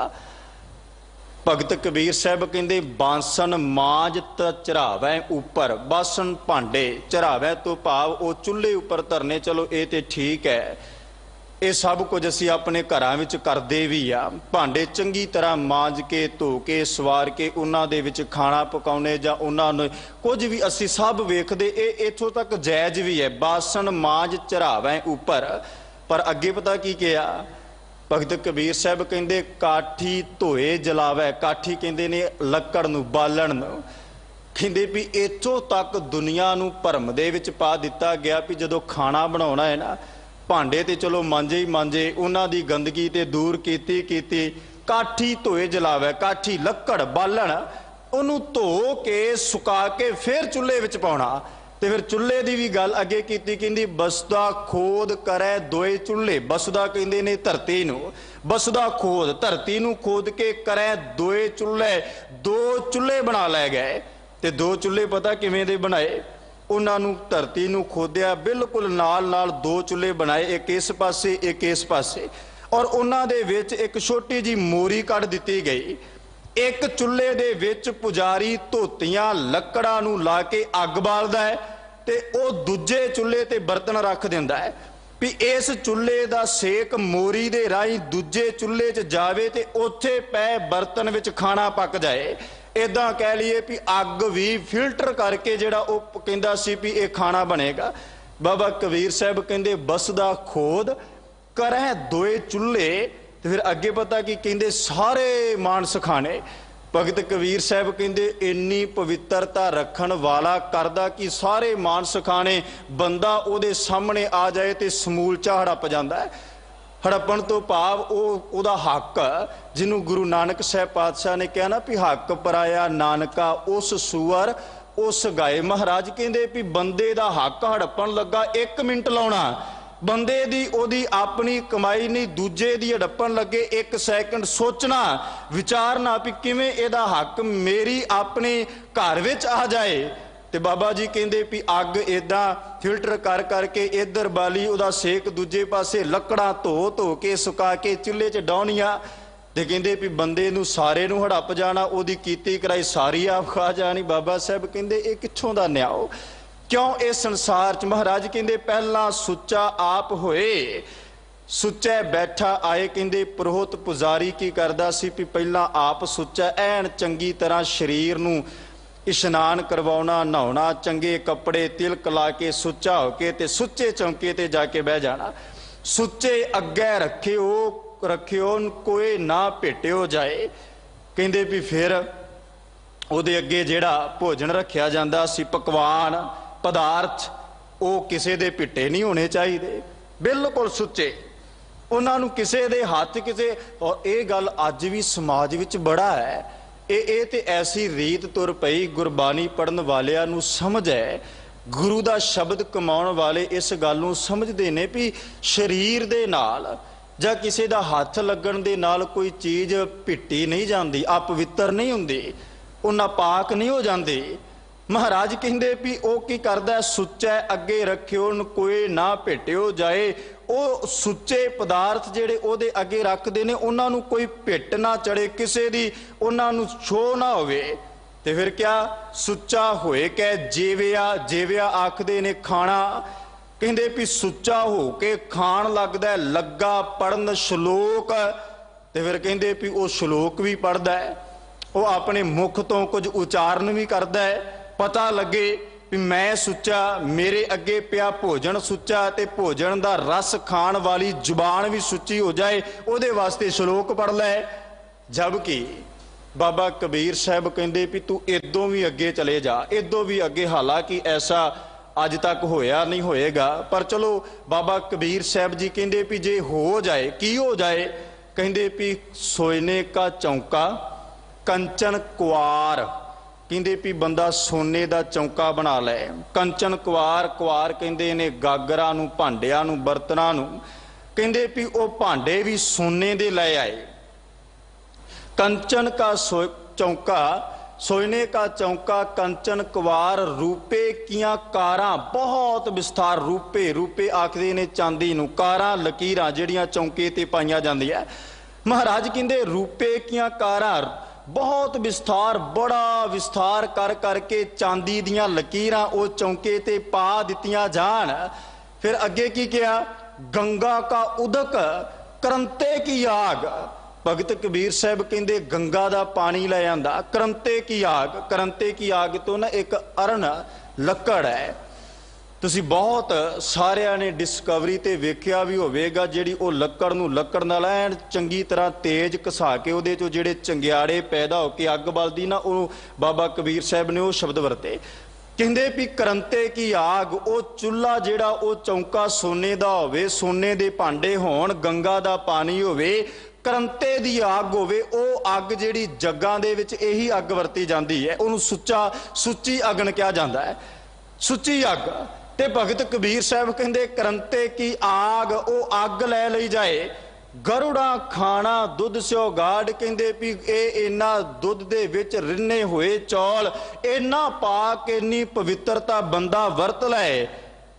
Speaker 1: भगत कबीर साहब कहते बांसन मांज त चढ़ावै उपर, बासन भांडे चढ़ावै तो भाव वो चुल्हे उपर धरने। चलो ये तो ठीक है, ये सब कुछ असी अपने घरां विच करदे भी आ। भांडे चंगी तरह मांज के धो के सवार के उन्हां दे विच खाना पकाउने जां उन्हां नूं कुछ भी असी सब वेखदे, ये इत्थों तक जायज़ भी है, बासन मांज चढ़ावै उपर। पर अगे पता की कहा भगत कबीर साहब कहते काठी धोए जलावै, काठी कहते ने लक्कड़ नूं बालण नूं। कहते भी इत्थों तक दुनिया नूं भरम दे विच पा दिता गया भी जदों खाना बनाउणा है ना, भांडे ते चलो मांजे ही मांजे, उन्हां दी गंदगी ते दूर कीती, काठी धोए जलावै, काठी लक्कड़ बालण उन्हूं धो के सुका के फिर चुल्हे विच पाउणा। ते फिर चुल्हे की भी गल अगे की, कहती बसदा खोद करे दोए चुल्हे। बसदा कहते ने धरती नूं, बसदा खोद धरती नूं खोद के करे दोए चुल्हे। दो चुल्हे बना लै गए, ते दो चुल्हे पता किवें दे बनाए, उन्होंने धरती नूं खोदिया बिल्कुल नाल नाल दो चुल्हे बनाए, एक इस पासे एक इस पासे, और उन्हां दे विच एक छोटी जी मोरी कढ़ दिती गई। एक चुल्हे दे विच पुजारी धोतियां लकड़ां नूं ला के अग बालदा है, ते ओ दूजे चुल्हे ते बर्तन रख दिंदा है भी इस चुल्हे दा सेक मोरी दे राही दूजे चुल्हे च जावे ते उत्थे पै बर्तन विच खाना पक जाए। इदां कह लीए भी अग भी फिल्टर करके जिहड़ा ओ कहंदा सी भी ये खाना बनेगा। बाबा कबीर साहब कहंदे बसदा खोद करै दोए चुल्हे, ते फिर अगे पता की कहंदे सारे मानस खाने। भगत कबीर साहब कहंदे इन्नी पवित्रता रखण वाला करदा कि सारे मानस खाने, बंदा उहदे सामने आ जाए तो समूलचा हड़प जांदा है। हड़पण तो भाव उहदा हक, जिन्हों गुरु नानक साहब पातशाह ने कहा ना भी हक पराया नानका उस सूअर उस गाए। महाराज कहंदे भी बंदे दा हक हड़पण लगा 1 मिनट लाउणा, बंदे दी ओदी अपनी कमाई नहीं, दूजे दी हड़पण लगे 1 सैकंड सोचना विचारना भी किवें इहदा हक मेरी अपने घर विच आ जाए। ते बाबा जी कहंदे भी अग इदां फिल्टर कर करके इधर बाली, उहदा सेक दूजे पासे, लकड़ां धो धो के सुका के चुल्हे च डाउणियां, ते कहंदे भी बंदे नूं सारे नूं हड़प जाना, ओदी कीती कराई सारी आप खा जानी। बाबा साहब कहंदे ये कित्थों दा न्याओ, क्यों इस संसार च। महाराज कहंदे पहला सुच्चा आप होए, सुच्चा बैठा आए। कहंदे पुरोहित पुजारी की करदा सी भी पहला आप सुच्चा ऐन चंगी तरह शरीर नूं इशनान करवाउणा, नहाउणा, चंगे कपड़े तिलक ला के सुच्चा होके ते सुच्चे चौंके ते जाके बह जाना। सुच्चे अग्गे रखियो कोई ना भेटियो जाए। कहंदे भी फिर उहदे अगे जिहड़ा भोजन रखिया जांदा सी, पकवान पदार्थ, वो किसी दे भिट्टे नहीं होने चाहिए, बिल्कुल सुच्चे, उन्होंने किसी दे हाथ किसी। और ये गल अज भी समाज विच बड़ा है, ये ते ऐसी रीत तुर पई, गुरबानी पढ़न वालियां नूं समझ है, गुरु दा शब्द कमाउण वाले इस गल नूं समझदे ने भी शरीर दे नाल जां किसी दा हथ लगण दे नाल कोई चीज़ भिट्टी नहीं जाती, अपवित्र नहीं हुंदी, वो नापाक नहीं हो जाती। महाराज कहंदे भी वो की करदा सुच्चा अगे रखियो कोई ना भेटियो जाए। वो सुच्चे पदार्थ जिहड़े ओहदे अगे रखदे ने उन्हां नूं कोई भिट ना चढ़े, किसी दी उन्हां नूं छोह ना होवे। ते फिर क्या सुच्चा होए कै जेविया, जेविया आखदे ने खाना। कहंदे भी सुच्चा हो के खाण लगदा लग्गा पढ़न श्लोक, ते फिर कहंदे भी वो श्लोक भी पढ़दा है, वो अपने मुख तो कुछ उचारण भी करदा है, पता लगे भी मैं सुच्चा, मेरे अगे पिया भोजन सुच्चा, ते भोजन का रस खाण वाली जुबान भी सुच्ची हो जाए, उहदे वास्ते श्लोक पढ़ लै। जबकि बाबा कबीर साहब कहंदे भी तू इदों भी अगे चले जा, इदों भी अगे, हालांकि ऐसा अज तक होया नहीं होएगा, पर चलो बाबा कबीर साहब जी कहंदे भी जे हो जाए की हो जाए। कहंदे भी सोने का चौंका कंचन कुआर, कहंदे भी बंदा सोने का चौंका बना लै। कंचन कुआर, कुआर कहंदे ने गागरां नूं, भांडियां नूं, बर्तनां नूं। कहंदे भी वो भांडे भी सोने दे लै आए। कंचन का चौंका, सोने का चौंका कंचन कुवार, रूपे कियां कारां, बहुत विस्तार, रूपे, रूपे आखदे ने चांदी नूं, कारां लकीरां जिहड़ियां चौंके ते पाईयां जांदियां। महाराज कहंदे रूपे कियां कारां, बहुत विस्तार, बड़ा विस्तार कर करके चांदी दियां लकीरां वो चौंके ते पा दित्तियां जान। फिर अगे की किया, गंगा का उदक करंते की आग। भगत कबीर साहब कहते गंगा का पानी लै आंदा, करंते की आग। करंते की आग तो ना एक अरण लकड़ है, तुसी बहुत सारिਆਂ ने डिस्कवरी ते वेख्या भी होवेगा, ਜਿਹੜੀ ਉਹ ਲੱਕੜ ਨੂੰ ਲੱਕੜ ਨਾਲ ਐਨ ਚੰਗੀ ਤਰ੍ਹਾਂ ਤੇਜ਼ ਘਸਾ ਕੇ ਉਹਦੇ ਚੋਂ ਜਿਹੜੇ ਚੰਗਿਆੜੇ ਪੈਦਾ ਹੋ ਕੇ ਅੱਗ ਬਲਦੀ ਨਾ, ਉਹ ਬਾਬਾ ਕਬੀਰ ਸਾਹਿਬ ਨੇ ਉਹ ਸ਼ਬਦ ਵਰਤੇ। ਕਹਿੰਦੇ ਵੀ ਕਰੰਤੇ ਕੀ ਆਗ, ਉਹ ਚੁੱਲ੍ਹਾ ਜਿਹੜਾ ਉਹ ਚੌਂਕਾ ਸੋਨੇ ਦਾ ਹੋਵੇ, ਸੋਨੇ ਦੇ ਭਾਂਡੇ ਹੋਣ, ਗੰਗਾ ਦਾ ਪਾਣੀ ਹੋਵੇ, ਕਰੰਤੇ ਦੀ ਅੱਗ ਹੋਵੇ, ਉਹ ਅੱਗ ਜਿਹੜੀ ਜੱਗਾਂ ਦੇ ਵਿੱਚ ਇਹੀ ਅੱਗ ਵਰਤੀ ਜਾਂਦੀ ਹੈ, ਉਹਨੂੰ ਸੁੱਚੀ ਅਗਨ ਕਿਹਾ ਜਾਂਦਾ ਹੈ, ਸੁੱਚੀ ਅੱਗ। ਤੇ ਭਗਤ ਕਬੀਰ ਸਾਹਿਬ ਕਹਿੰਦੇ ਕਰੰਤੇ ਕੀ ਆਗ, ਉਹ ਅੱਗ ਲੈ ਲਈ ਜਾਏ। ਗਰੁੜਾ ਖਾਣਾ ਦੁੱਧ ਸਿਓ ਗਾੜ, ਕਹਿੰਦੇ ਵੀ ਇਹ ਇੰਨਾ ਦੁੱਧ ਦੇ ਵਿੱਚ ਰਿੰਨੇ ਹੋਏ ਚੌਲ ਇੰਨਾ ਪਾ ਕੇ ਇੰਨੀ ਪਵਿੱਤਰਤਾ ਬੰਦਾ ਵਰਤ ਲੈ।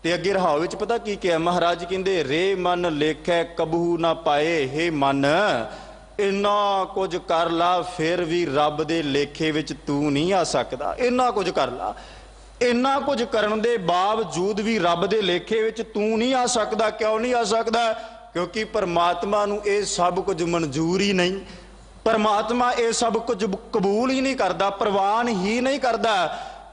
Speaker 1: ਤੇ ਅੱਗੇ ਰਹਾਉ ਵਿੱਚ ਪਤਾ ਕੀ ਕਿਹਾ ਮਹਾਰਾਜ, ਕਹਿੰਦੇ ਰੇ ਮਨ ਲੇਖੈ ਕਬਹੂ ਨਾ ਪਾਏ। ਹੇ ਮਨ, ਇੰਨਾ ਕੁਝ ਕਰ ਲਾ ਫਿਰ ਵੀ ਰੱਬ ਦੇ ਲੇਖੇ ਵਿੱਚ ਤੂੰ ਨਹੀਂ ਆ ਸਕਦਾ। ਇੰਨਾ ਕੁਝ ਕਰ ਲਾ, ਇੰਨਾ ਕੁਝ ਕਰਨ ਦੇ ਬਾਵਜੂਦ ਵੀ ਰੱਬ ਦੇ ਲੇਖੇ ਵਿੱਚ ਤੂੰ ਨਹੀਂ ਆ ਸਕਦਾ। ਕਿਉਂ ਨਹੀਂ ਆ ਸਕਦਾ? ਕਿਉਂਕਿ ਪਰਮਾਤਮਾ ਨੂੰ ਇਹ ਸਭ ਕੁਝ ਮਨਜ਼ੂਰ ਹੀ ਨਹੀਂ। ਪਰਮਾਤਮਾ ਇਹ ਸਭ ਕੁਝ ਕਬੂਲ ਹੀ ਨਹੀਂ ਕਰਦਾ, ਪ੍ਰਵਾਨ ਹੀ ਨਹੀਂ ਕਰਦਾ।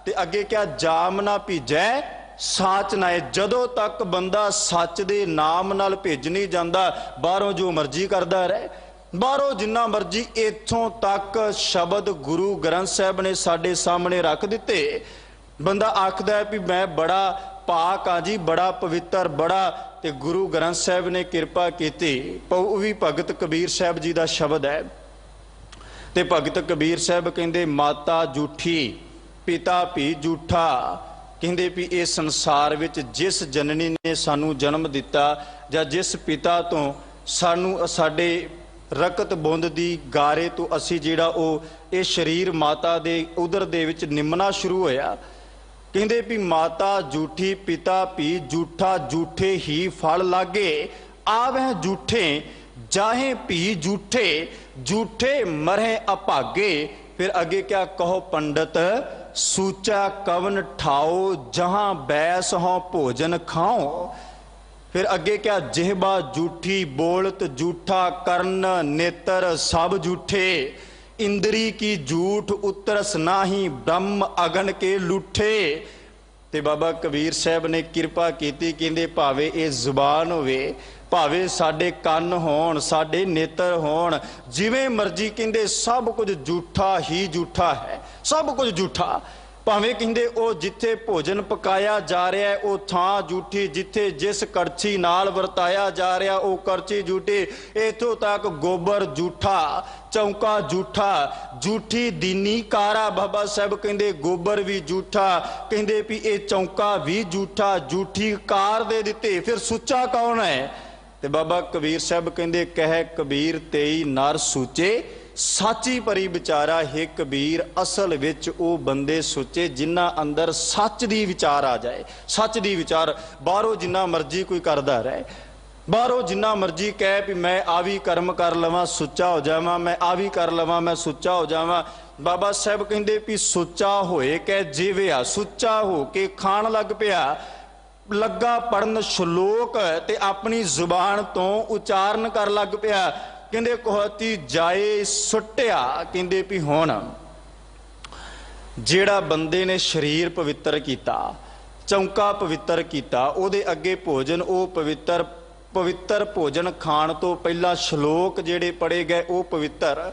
Speaker 1: ਤੇ ਅੱਗੇ ਕਿਹਾ ਜਾਮ ਨਾ ਭੀਜੈ ਸਾਚ ਨਾਏ। ਜਦੋਂ ਤੱਕ ਬੰਦਾ ਸੱਚ ਦੇ ਨਾਮ ਨਾਲ ਭੇਜ ਨਹੀਂ ਜਾਂਦਾ, ਬਾਹਰੋਂ ਜੋ ਮਰਜ਼ੀ ਕਰਦਾ ਰਹੇ, ਬਾਹਰੋਂ ਜਿੰਨਾ ਮਰਜ਼ੀ। ਇੱਥੋਂ ਤੱਕ ਸ਼ਬਦ ਗੁਰੂ ਗ੍ਰੰਥ ਸਾਹਿਬ ਨੇ ਸਾਡੇ ਸਾਹਮਣੇ ਰੱਖ ਦਿੱਤੇ। ਬੰਦਾ ਆਖਦਾ ਹੈ ਵੀ ਮੈਂ ਬੜਾ ਪਾਕ ਆ ਜੀ, ਬੜਾ ਪਵਿੱਤਰ, ਬੜਾ। ਤੇ ਗੁਰੂ ਗ੍ਰੰਥ ਸਾਹਿਬ ਨੇ ਕਿਰਪਾ ਕੀਤੀ, ਉਹ ਵੀ ਭਗਤ ਕਬੀਰ ਸਾਹਿਬ ਜੀ ਦਾ ਸ਼ਬਦ ਹੈ। ਤੇ ਭਗਤ ਕਬੀਰ ਸਾਹਿਬ ਕਹਿੰਦੇ ਮਾਤਾ ਝੂਠੀ ਪਿਤਾ ਵੀ ਝੂਠਾ। ਕਹਿੰਦੇ ਵੀ ਇਹ ਸੰਸਾਰ ਵਿੱਚ ਜਿਸ ਜਨਨੀ ਨੇ ਸਾਨੂੰ ਜਨਮ ਦਿੱਤਾ, ਜਾਂ ਜਿਸ ਪਿਤਾ ਤੋਂ ਸਾਨੂੰ ਸਾਡੇ ਰਕਤ ਬੁੰਦ ਦੀ ਗਾਰੇ ਤੋਂ ਅਸੀਂ ਜਿਹੜਾ ਉਹ ਇਹ ਸਰੀਰ ਮਾਤਾ ਦੇ ਉਦਰ ਦੇ ਵਿੱਚ ਨਿਮਣਾ ਸ਼ੁਰੂ ਹੋਇਆ। ਕਹਿੰਦੇ ਵੀ ਮਾਤਾ ਝੂਠੀ ਪਿਤਾ ਵੀ ਝੂਠਾ, ਝੂਠੇ ਹੀ ਫਲ ਲਾਗੇ ਆਵਹਿ ਝੂਠੇ, ਜਾਹੇ ਵੀ ਝੂਠੇ, ਝੂਠੇ ਮਰੇ ਅਭਾਗੇ। ਫਿਰ ਅੱਗੇ ਕਿਆ ਕਹੋ ਪੰਡਤ ਸੂਚਾ ਕਵਨ ਠਾਓ, ਜਹਾਂ ਬੈਸ ਹੋ ਭੋਜਨ ਖਾਓ। ਫਿਰ ਅੱਗੇ ਕਿਆ ਜਿਹਬਾ ਝੂਠੀ ਬੋਲਤ ਝੂਠਾ, ਕਰਨ ਨੇਤਰ ਸਭ ਝੂਠੇ, इंद्री की झूठ उतरस नाही, ब्रह्म अगन के लूठे। ते बाबा कबीर साहब ने किरपा कीती, कहंदे भावे ये जुबान होवे, भावे साडे कन होण, साडे नेत्र होण, जिवें मर्जी, कहंदे सब कुछ झूठा ही झूठा है, सब कुछ झूठा। भावें कहंदे ओ जिथे भोजन पकाया जा रहा है वो थां झूठी, जिथे जिस कड़छी नाल वरताया जा रहा वो कड़छी झूठी। इथों तक गोबर झूठा, चौंका झूठा, झूठी दीनी कारा। बाबा साहब कहंदे गोबर भी झूठा, कहंदे भी ये चौंका भी झूठा, झूठी कार दे दिते। फिर सुच्चा कौन है? ते बाबा कबीर साहब कहंदे कह कबीर तेई नर सूचे, साची परी विचारा। है कबीर असल विच वो बंदे सोचे जिन्हां अंदर सच दी विचार आ जाए, सच दी विचार। बाहरों जिन्ना मर्जी कोई करदा रहे, बाहरों जिन्ना मर्जी कह भी मैं आ भी कर्म कर लवां सुच्चा हो जावां, मैं आ भी कर लवां मैं सुच्चा हो जावां। बाबा साहब कहंदे भी सुच्चा होए कै जीविया, सुच्चा हो के खाण लग पिया, लगा पढ़न श्लोक ते अपनी जुबान तो उचारण कर लग पिया। कहंदे कोहती जाए सुट्टिया। कहंदे भी हुण जेड़ा बंदे ने शरीर पवित्र किया, चौंका पवित्र किया, उहदे अगे भोजन वो पवित्र, पवित्र भोजन खाण तो पहला श्लोक जेड़े पढ़े गए वो पवित्र।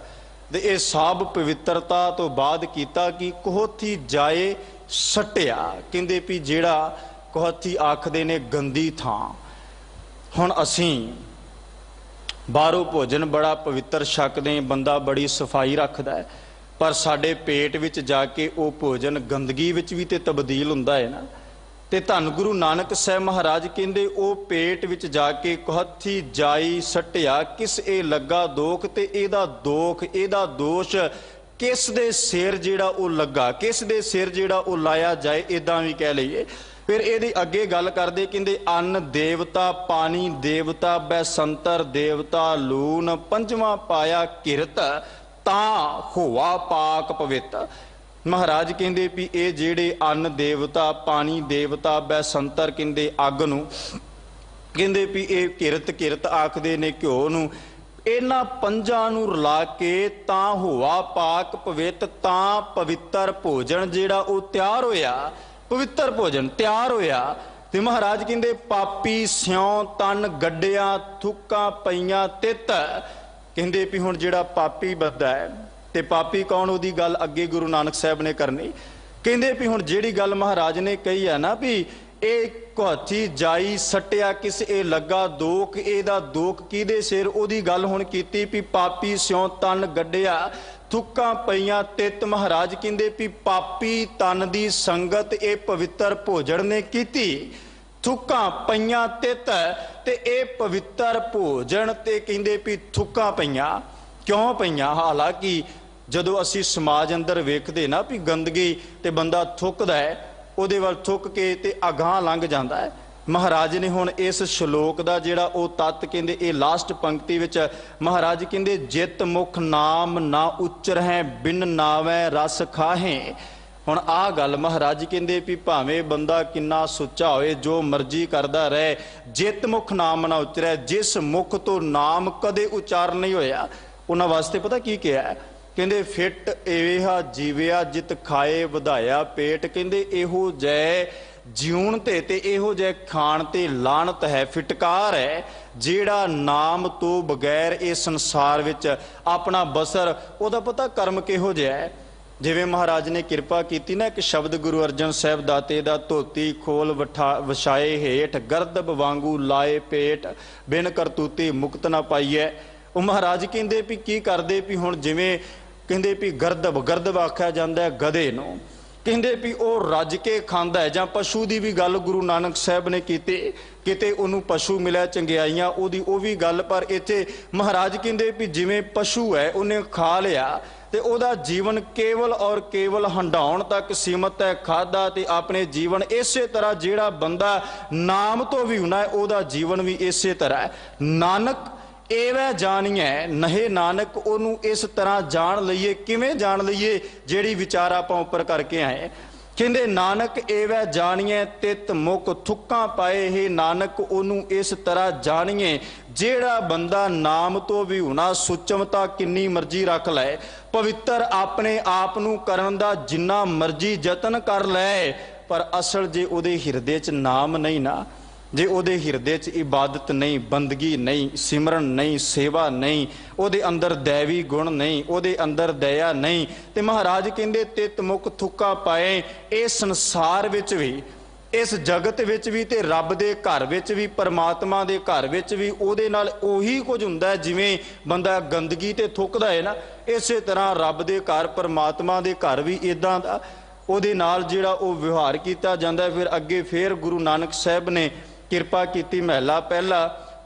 Speaker 1: ते ये सब पवित्रता तो बाद किया कि कोहती जाए सट्टिया। कहंदे भी जेड़ा कोहती आखदे ने गंदी थां। हुण असीं बाहरों भोजन बड़ा पवित्र छकदे, बंदा बड़ी सफाई रखदा है, पर साडे पेट विच जाके वो भोजन गंदगी विच भी ते तब्दील हुंदा है ना। ते धन गुरु नानक साहब महाराज कहंदे ओ पेट विच जाके कोहथी जाई सट्टिया, किस ए लगा दोख, ते एदा दोख एदा दोष किस दे सिर जेड़ा ओ लगा, किस दे सिर जेड़ा ओ लाया जाए, इदां भी कह लईए। फिर ये अगे गल करते कहते अन्न देवता, पानी देवता, बैसंतर देवता, लून, पंजवां पाया किरत, ਤਾਂ ਹੋਵਾ ਪਾਕ ਪਵਿੱਤ। महाराज कहते भी ये जेड़े अन्न देवता पानी देवता बैसंतर कहते अग नूं कहते भी ये किरत किरत आखदे ने घ्यो नूं इन्हां पंजां नूं रला के तां होवा पाक पवित तां पवित्र भोजन जेड़ा वो तैयार होया पवित्र भोजन तैयार होया। ते महाराज कहते पापी स्यों तन गड्डिया थुक्कां पईयां तित कहते भी हुण जेड़ा पापी बंदा है ते पापी कौन उहदी गल अगे गुरु नानक साहब ने करनी। कहते भी हुण जिहड़ी गल महाराज ने कही है ना भी ये कुहाची जाई सट्टिया किस ए लगा दोख एदा दोख किहदे सिर उहदी गल हुण कीती भी पापी स्यों तन गड्डिया थुक्कां पईयां तित। महाराज कहते भी पापी तन दी संगत ए पवित्र भोजन ने कीती थुक्कां पईयां तित ते ए पवित्र भोजन ते कहते भी थुक्कां पईयां क्यों पईयां। हालांकि जदों असी समाज अंदर वेखदे ना भी गंदगी ते बंदा थुकदा है उहदे वल थुक के ते अगां लंघ जांदा है। महाराज ने हुण इस श्लोक दा जिहड़ा ओ तत्त कहंदे ये लास्ट पंक्ति विच महाराज कहंदे जित मुख नाम ना उच्चरहै बिन नावै रस खाहें। हुण आ गल महाराज कहंदे भी भावें बंदा किन्ना सुच्चा होए जो मर्जी करदा रहे जित मुख नाम ना उच्चरै जिस मुख तो नाम कदे उच्चार नहीं होया उन्हां वास्ते पता की कहा है कहंदे फिट एहा जीविया जित खाए वधाया पेट। कहंदे इहो जै जीउण ते इहो जै खाण ते लानत है फिटकार है जेड़ा नाम तो बगैर इस संसार विच अपना बसर उहदा पता कर्म किहो जिहा है। जिवें महाराज ने किरपा की ना एक शब्द गुरु अर्जन साहब दाते दा धोती खोल वछाए हेठ गर्दब वांगू लाए पेट बिन करतूती मुक्त ना पाईए। वो महाराज कहते भी की करते भी हुण जिवें कहते भी गर्दब गर्दब आख्या जाता है गधे नूं कहते भी वो रज के खांदा है। जां पशु की भी गल गुरु नानक साहब ने की किते उन्होंने पशु मिलिया चंगियाइयां उहदी वो भी गल पर इत्थे महाराज कहते भी जिवें पशु है उन्हें खा लिया ते उहदा जीवन केवल और केवल हंडाउण तक सीमित है खादा ते अपने जीवन इसे तरह जिहड़ा बंदा नाम तो भी होना है उहदा जीवन भी इसे तरह है। नानक एवै जानिए नहे नानक ओनू इस तरह जान लईए किवें जान लईए जिहड़ी विचार आपां उपर करके आए। कहंदे नानक एवै जानिए तित मुक थुक्कां पाए हे नानक ओनू इस तरह जानिए जेड़ा बंदा नाम तो भी होना सुचमता किन्नी मर्जी रख लै पवित्र अपने आप नू करन दा जिन्ना मर्जी यतन कर लै पर असल जे उहदे हिरदे च नाम नहीं ना जे उहदे हिरदे च इबादत नहीं बंदगी नहीं सिमरन नहीं सेवा नहीं उहदे अंदर दैवी गुण नहीं उहदे अंदर दया नहीं ते महाराज कहंदे तित मुख थुक्का पाए इस संसार विच भी इस जगत विच भी ते रब दे घर विच भी परमात्मा दे घर विच भी उहदे नाल उही कुछ हुंदा है जिवें बंदा गंदगी ते थुकदा है ना इसे तरह रब दे घर परमात्मा दे घर भी इदां दा उहदे नाल जिहड़ा ओह व्यवहार कीता जांदा। फिर अगे फिर गुरु नानक साहब ने किरपा की महला पहला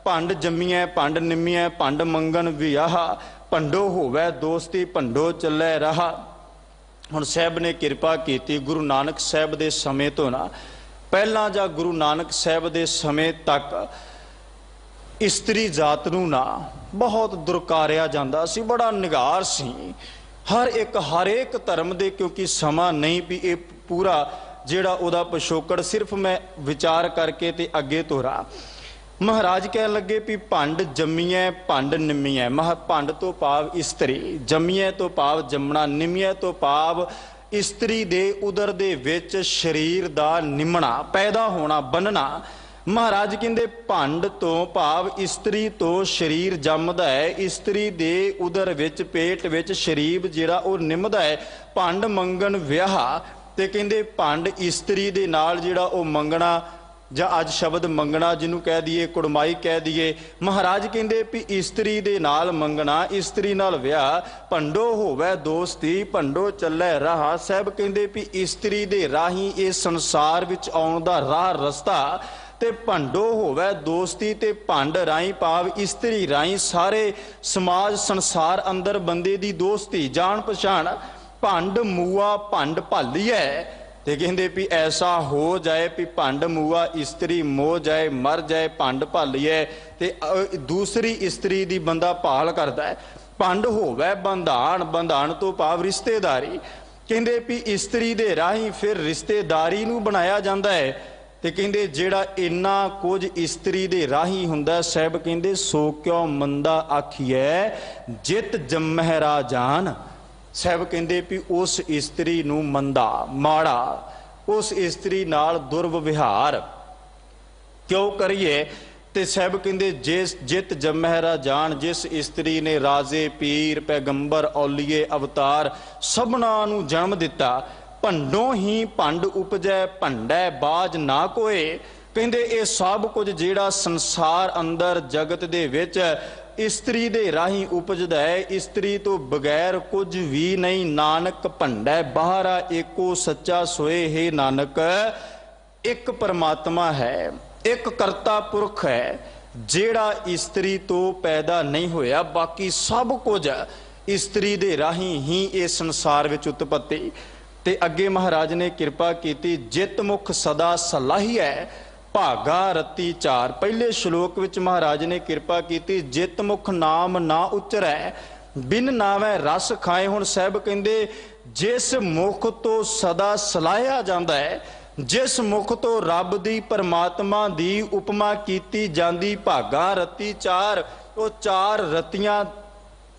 Speaker 1: भंड जम्मीए भंड निम्मीए भंड मंगन विआह भंडो होवै दोस्ती भंडो चलै रहा। हुण साहब ने किरपा की गुरु नानक साहब दे समय तो ना पहला जां गुरु नानक साहब दे समय तक इस्त्री जात नूं ना बहुत दुरकारिया जांदा सी बड़ा निगार सी हर एक धर्म दे क्योंकि समा नहीं भी ये पूरा जिहड़ा उहदा पिछोकड़ सिर्फ मैं विचार करके ते अगे तोरा। महाराज कह लगे भी भंड जम्मीए भंड निम्मीए भंड तो भाव इस्त्री जम्मीए तो भाव जमना निम्मीए तो भाव इस्त्री दे उदर दे विच शरीर दा निमना पैदा होना बनना। महाराज कहंदे भंड तो भाव इस्त्री तो शरीर जमदा है इस्त्री दे उदर विच पेट विच शरीर जिहड़ा वो निमदा है भंड मंगन विआह ते कहंदे भंड इस्त्री दे नाल जिहड़ा वो मंगना जां अज शब्द मंगना जिन्हों कह दिए कुड़माई कह दिए। महाराज कहंदे भी इस्त्री दे नाल मंगना इस्त्री नाल विआह भंडो होवै दोस्ती भंडो चलै राह। साहब कहंदे भी इस्त्री दे राही इस संसार विच आउण दा राह रस्ता ते भंडो होवै दोस्ती ते भंड राही भाव इस्त्री राही सारे समाज संसार अंदर बंदे दी दोस्ती जान पछाण भंड मूआ भंड भालीए ते कहंदे भी ऐसा हो जाए भी भंड मूआ इस्त्री मोह जाए मर जाए भंड भालीए ते दूसरी इस्त्री दी बंदा भाल करदा है। ਭੰਡ ਹੋਵੇ ਬੰਧਾਨ, ਬੰਧਾਨ ਤੋਂ ਭਾਵ ਰਿਸ਼ਤੇਦਾਰੀ। ਕਹਿੰਦੇ ਵੀ ਇਸਤਰੀ ਦੇ ਰਾਹੀਂ ਫਿਰ ਰਿਸ਼ਤੇਦਾਰੀ ਨੂੰ ਬਣਾਇਆ ਜਾਂਦਾ ਹੈ। ਤੇ ਕਹਿੰਦੇ ਜਿਹੜਾ ਇੰਨਾ ਕੁਝ ਇਸਤਰੀ ਦੇ ਰਾਹੀਂ ਹੁੰਦਾ, ਸਾਹਿਬ ਕਹਿੰਦੇ ਸੋ ਕਿਉ ਮੰਦਾ ਆਖੀਐ ਜਿਤ ਜੰਮਹਿ ਰਾਜਾਨ। ਸਾਹਿਬ ਕਹਿੰਦੇ ਵੀ ਉਸ ਇਸਤਰੀ ਨੂੰ ਮੰਦਾ, ਮਾੜਾ, ਉਸ ਇਸਤਰੀ ਨਾਲ ਦੁਰਵਿਵਹਾਰ ਕਿਉਂ ਕਰੀਏ? ਤੇ ਸਾਹਿਬ ਕਹਿੰਦੇ ਜਿਸ ਜਿਤ ਜੰਮਹਿ ਰਾਜਾਨ, ਜਿਸ ਇਸਤਰੀ ਨੇ ਰਾਜੇ, ਪੀਰ, ਪੈਗੰਬਰ, ਔਲੀਏ, ਅਵਤਾਰ ਸਭਨਾਂ ਨੂੰ ਜਨਮ ਦਿੱਤਾ। ਭੰਡੋਂ ਹੀ ਭੰਡ ਉਪਜੈ, ਭੰਡੈ ਬਾਜ ਨਾ ਕੋਏ। ਕਹਿੰਦੇ ਇਹ ਸਭ ਕੁਝ ਜਿਹੜਾ ਸੰਸਾਰ ਅੰਦਰ ਜਗਤ ਦੇ ਵਿੱਚ ਇਸਤਰੀ ਦੇ ਰਾਹੀਂ ਉਪਜਦਾ ਹੈ, ਇਸਤਰੀ ਤੋਂ ਬਗੈਰ ਕੁਝ ਵੀ ਨਹੀਂ। ਨਾਨਕ ਭੰਡੈ ਬਾਹਰਾ ਏਕੋ ਸੱਚਾ ਸੋਏ। ਹੈ ਨਾਨਕ ਇੱਕ ਪਰਮਾਤਮਾ ਹੈ, ਇੱਕ ਕਰਤਾ ਪੁਰਖ ਹੈ ਜਿਹੜਾ ਇਸਤਰੀ ਤੋਂ ਪੈਦਾ ਨਹੀਂ ਹੋਇਆ। ਬਾਕੀ ਸਭ ਕੁਝ ਇਸਤਰੀ ਦੇ ਰਾਹੀਂ ਹੀ ਇਹ ਸੰਸਾਰ ਵਿੱਚ ਉਤਪਤੀ। ਤੇ ਅੱਗੇ ਮਹਾਰਾਜ ਨੇ ਕਿਰਪਾ ਕੀਤੀ, ਜਿਤ ਮੁਖ ਸਦਾ ਸਲਾਹੀਐ ਭਾਗਾ ਰਤੀ ਚਾਰ। ਪਹਿਲੇ ਸ਼ਲੋਕ ਵਿੱਚ ਮਹਾਰਾਜ ਨੇ ਕਿਰਪਾ ਕੀਤੀ, ਜਿਤ ਮੁਖ ਨਾਮ ਨਾ ਉਚਰੈ ਬਿਨ ਨਾਵੇਂ ਰਸ ਖਾਏ। ਹੁਣ ਸਾਹਿਬ ਕਹਿੰਦੇ ਜਿਸ ਮੁਖ ਤੋਂ ਸਦਾ ਸਲਾਹਿਆ ਜਾਂਦਾ ਹੈ, ਜਿਸ ਮੁਖ ਤੋਂ ਰੱਬ ਦੀ, ਪਰਮਾਤਮਾ ਦੀ ਉਪਮਾ ਕੀਤੀ ਜਾਂਦੀ, ਭਾਗਾ ਰਤੀ ਚਾਰ, ਉਹ ਚਾਰ ਰਤੀਆਂ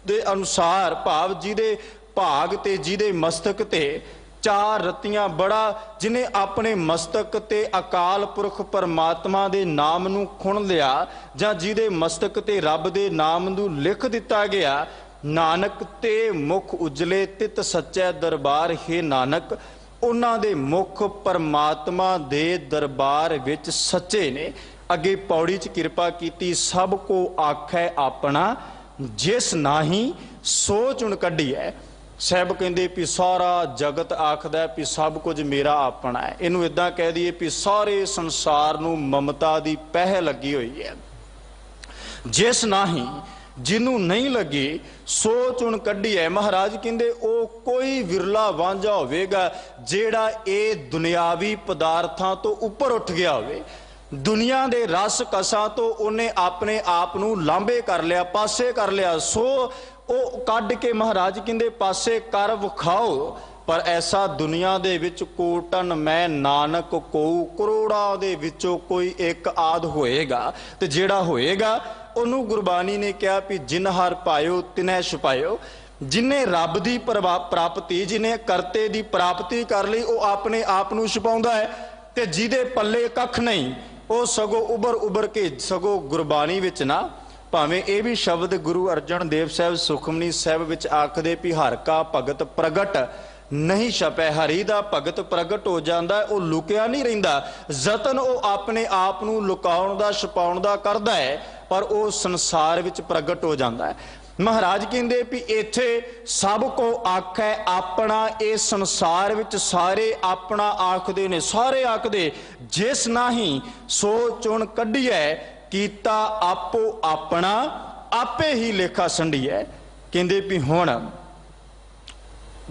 Speaker 1: ਦੇ ਅਨੁਸਾਰ, ਭਾਵ ਜਿਹਦੇ ਭਾਗ ਤੇ ਜਿਹਦੇ ਮਸਤਕ ਤੇ ਚਾਰ ਰਤੀਆਂ, ਬੜਾ ਜਿਹਨੇ ਆਪਣੇ ਮਸਤਕ ਤੇ ਅਕਾਲ ਪੁਰਖ ਪਰਮਾਤਮਾ ਦੇ ਨਾਮ ਨੂੰ ਖੁਣ ਲਿਆ, ਜਾਂ ਜਿਹਦੇ ਮਸਤਕ ਤੇ ਰੱਬ ਦੇ ਨਾਮ ਨੂੰ ਲਿਖ ਦਿੱਤਾ ਗਿਆ। ਨਾਨਕ ਤੇ ਮੁਖ ਉਜਲੇ ਤਿਤ ਸੱਚੇ ਦਰਬਾਰ। ਹੈ ਨਾਨਕ ਉਹਨਾਂ ਦੇ ਮੁਖ ਪਰਮਾਤਮਾ ਦੇ ਦਰਬਾਰ ਵਿੱਚ ਸੱਚੇ ਨੇ। ਅੱਗੇ ਪੌੜੀ 'ਚ ਕਿਰਪਾ ਕੀਤੀ, ਸਭ ਕੋ ਆਖੈ ਆਪਣਾ ਜਿਸ ਨਾਹੀ ਸੋ ਚੁਣ ਕੱਢੀਐ। ਸਾਹਿਬ ਕਹਿੰਦੇ ਵੀ ਸਾਰਾ ਜਗਤ ਆਖਦਾ ਵੀ ਸਭ ਕੁਝ ਮੇਰਾ ਆਪਣਾ ਹੈ। ਇਹਨੂੰ ਇਦਾਂ ਕਹਿ ਦਈਏ ਵੀ ਸਾਰੇ ਸੰਸਾਰ ਨੂੰ ਮਮਤਾ ਦੀ ਪਹਿ ਲੱਗੀ ਹੋਈ ਹੈ। ਜਿਸ ਨਾਹੀ, ਜਿਹਨੂੰ ਨਹੀਂ ਲੱਗੀ, ਸੋ ਚੁਣ ਕੱਢੀ ਹੈ। ਮਹਾਰਾਜ ਕਹਿੰਦੇ ਉਹ ਕੋਈ ਵਿਰਲਾ ਵਾਂਝਾ ਹੋਵੇਗਾ ਜਿਹੜਾ ਇਹ ਦੁਨਿਆਵੀ ਪਦਾਰਥਾਂ ਤੋਂ ਉੱਪਰ ਉੱਠ ਗਿਆ ਹੋਵੇ। ਦੁਨੀਆ ਦੇ ਰਸ ਕਸਾਂ ਤੋਂ ਉਹਨੇ ਆਪਣੇ ਆਪ ਨੂੰ ਲਾਂਭੇ ਕਰ ਲਿਆ, ਪਾਸੇ ਕਰ ਲਿਆ। ਸੋ ਉਹ ਕੱਢ ਕੇ ਮਹਾਰਾਜ ਕਹਿੰਦੇ ਪਾਸੇ ਕਰ ਵਿਖਾਓ। ਪਰ ਐਸਾ ਦੁਨੀਆ ਦੇ ਵਿੱਚ ਕੋਟਨ ਮੈਂ ਨਾਨਕ ਕੋ, ਕਰੋੜਾਂ ਦੇ ਵਿੱਚੋਂ ਕੋਈ ਇੱਕ ਆਦ ਹੋਏਗਾ। ਤੇ ਜਿਹੜਾ ਹੋਏਗਾ ਉਹਨੂੰ ਗੁਰਬਾਣੀ ਨੇ ਕਿਹਾ ਵੀ ਜਿਨ ਹਰ ਪਾਇਓ ਤਿਨੈ ਛੁਪਾਇਓ। ਜਿਨੇ ਰੱਬ ਦੀ ਪ੍ਰਾਪਤੀ, ਜਿਨੇ ਕਰਤੇ ਦੀ ਪ੍ਰਾਪਤੀ ਕਰ ਲਈ, ਉਹ ਆਪਣੇ ਆਪ ਨੂੰ ਛੁਪਾਉਂਦਾ ਹੈ। ਤੇ ਜਿਹਦੇ ਪੱਲੇ ਕੱਖ ਨਹੀਂ, ਉਹ ਸਗੋਂ ਉਭਰ ਕੇ, ਸਗੋਂ ਗੁਰਬਾਣੀ ਵਿੱਚ ਨਾ, ਭਾਵੇਂ ਇਹ ਵੀ ਸ਼ਬਦ ਗੁਰੂ ਅਰਜਨ ਦੇਵ ਸਾਹਿਬ ਸੁਖਮਨੀ ਸਾਹਿਬ ਵਿੱਚ ਆਖਦੇ ਵੀ ਹਰ ਕਾ ਭਗਤ ਪ੍ਰਗਟ ਨਹੀਂ ਛਪੈ। ਹਰੀ ਦਾ ਭਗਤ ਪ੍ਰਗਟ ਹੋ ਜਾਂਦਾ, ਉਹ ਲੁਕਿਆ ਨਹੀਂ ਰਹਿੰਦਾ। ਯਤਨ ਉਹ ਆਪਣੇ ਆਪ ਨੂੰ ਲੁਕਾਉਣ ਦਾ, ਛੁਪਾਉਣ ਦਾ ਕਰਦਾ ਹੈ, ਪਰ ਉਹ ਸੰਸਾਰ ਵਿੱਚ ਪ੍ਰਗਟ ਹੋ ਜਾਂਦਾ ਹੈ। ਮਹਾਰਾਜ ਕਹਿੰਦੇ ਵੀ ਇੱਥੇ ਸਭ ਕੋ ਆਖੈ ਆਪਣਾ। ਇਹ ਸੰਸਾਰ ਵਿੱਚ ਸਾਰੇ ਆਪਣਾ ਆਖਦੇ ਨੇ, ਸਾਰੇ ਆਖਦੇ ਜਿਸ ਨਾਹੀ ਸੋ ਚੁਣ ਕੱਢੀਐ, ਕੀਤਾ ਆਪੋ ਆਪਣਾ ਆਪੇ ਹੀ ਲੇਖਾ ਸੰਢੀਐ। ਕਹਿੰਦੇ ਵੀ ਹੁਣ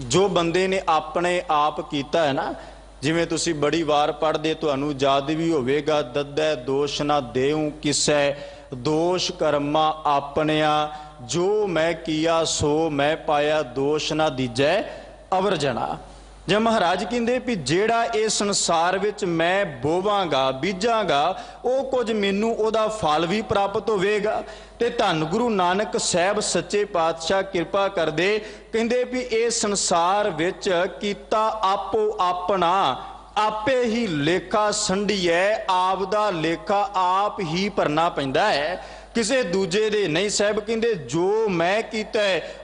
Speaker 1: ਜੋ ਬੰਦੇ ਨੇ ਆਪਣੇ ਆਪ ਕੀਤਾ ਹੈ ਨਾ, ਜਿਵੇਂ ਤੁਸੀਂ ਬੜੀ ਵਾਰ ਪੜ੍ਹਦੇ, ਤੁਹਾਨੂੰ ਯਾਦ ਵੀ ਹੋਵੇਗਾ, ਦੱਦੈ ਦੋਸ਼ ਨਾ ਦੇਉ ਕਿਸੈ, ਦੋਸ਼ ਕਰਮਾ ਆਪਣਿਆ, ਜੋ ਮੈਂ ਕੀਆ ਸੋ ਮੈਂ ਪਾਇਆ, ਦੋਸ਼ ਨਾ ਦੀਜੈ ਅਵਰ ਜਣਾ। ਜੇ ਮਹਾਰਾਜ ਕਹਿੰਦੇ ਵੀ ਜਿਹੜਾ ਇਹ ਸੰਸਾਰ ਵਿੱਚ ਮੈਂ ਬੋਵਾਂਗਾ, ਬੀਜਾਂਗਾ, ਉਹ ਕੁਝ ਮੈਨੂੰ ਉਹਦਾ ਫਲ ਵੀ ਪ੍ਰਾਪਤ ਹੋਵੇਗਾ। ਤੇ ਧੰਨ ਗੁਰੂ ਨਾਨਕ ਸਾਹਿਬ ਸੱਚੇ ਪਾਤਸ਼ਾਹ ਕਿਰਪਾ ਕਰਦੇ, ਕਹਿੰਦੇ ਵੀ ਇਹ ਸੰਸਾਰ ਵਿੱਚ ਕੀਤਾ ਆਪੋ ਆਪਣਾ, ਆਪੇ ਹੀ ਲੇਖਾ ਸੰਢੀਐ। ਆਪ ਦਾ ਲੇਖਾ ਆਪ ਹੀ ਭਰਨਾ ਪੈਂਦਾ ਹੈ, ਕਿਸੇ ਦੂਜੇ ਦੇ ਨਹੀਂ। ਸਾਹਿਬ ਕਹਿੰਦੇ ਜੋ ਮੈਂ ਕੀਤਾ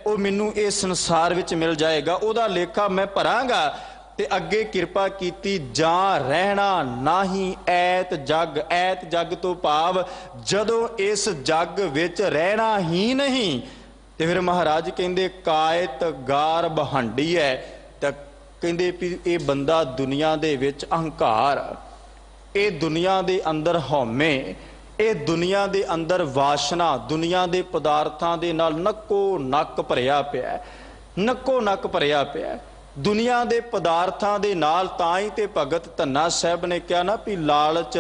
Speaker 1: ਉਹ ਮੈਨੂੰ ਇਹ ਸੰਸਾਰ ਵਿੱਚ ਮਿਲ ਜਾਏਗਾ, ਉਹਦਾ ਲੇਖਾ ਮੈਂ ਭਰਾਂਗਾ। ਤੇ ਅੱਗੇ ਕਿਰਪਾ ਕੀਤੀ, ਜਾਂ ਰਹਿਣਾ ਨਾਹੀ ਐਤ ਜਗ। ਐਤ ਜਗ ਤੋਂ ਭਾਵ ਜਦੋਂ ਇਸ ਜਗ ਵਿੱਚ ਰਹਿਣਾ ਹੀ ਨਹੀਂ। ਤੇ ਫਿਰ ਮਹਾਰਾਜ ਕਹਿੰਦੇ ਕਾਇਤ ਗਾਰ ਬਹਾਂਡੀ ਹੈ। ਤਾਂ ਕਹਿੰਦੇ ਵੀ ਇਹ ਬੰਦਾ ਦੁਨੀਆ ਦੇ ਵਿੱਚ ਅਹੰਕਾਰ, ਇਹ ਦੁਨੀਆ ਦੇ ਅੰਦਰ ਹਉਮੈ, ਇਹ ਦੁਨੀਆ ਦੇ ਅੰਦਰ ਵਾਸ਼ਨਾ, ਦੁਨੀਆ ਦੇ ਪਦਾਰਥਾਂ ਦੇ ਨਾਲ ਨੱਕੋ ਨੱਕ ਭਰਿਆ ਪਿਆ, ਨੱਕੋ ਨੱਕ ਭਰਿਆ ਪਿਆ ਦੁਨੀਆ ਦੇ ਪਦਾਰਥਾਂ ਦੇ ਨਾਲ। ਤਾਂ ਹੀ ਤੇ ਭਗਤ ਧੰਨਾ ਸਾਹਿਬ ਨੇ ਕਿਹਾ ਨਾ ਵੀ ਲਾਲਚ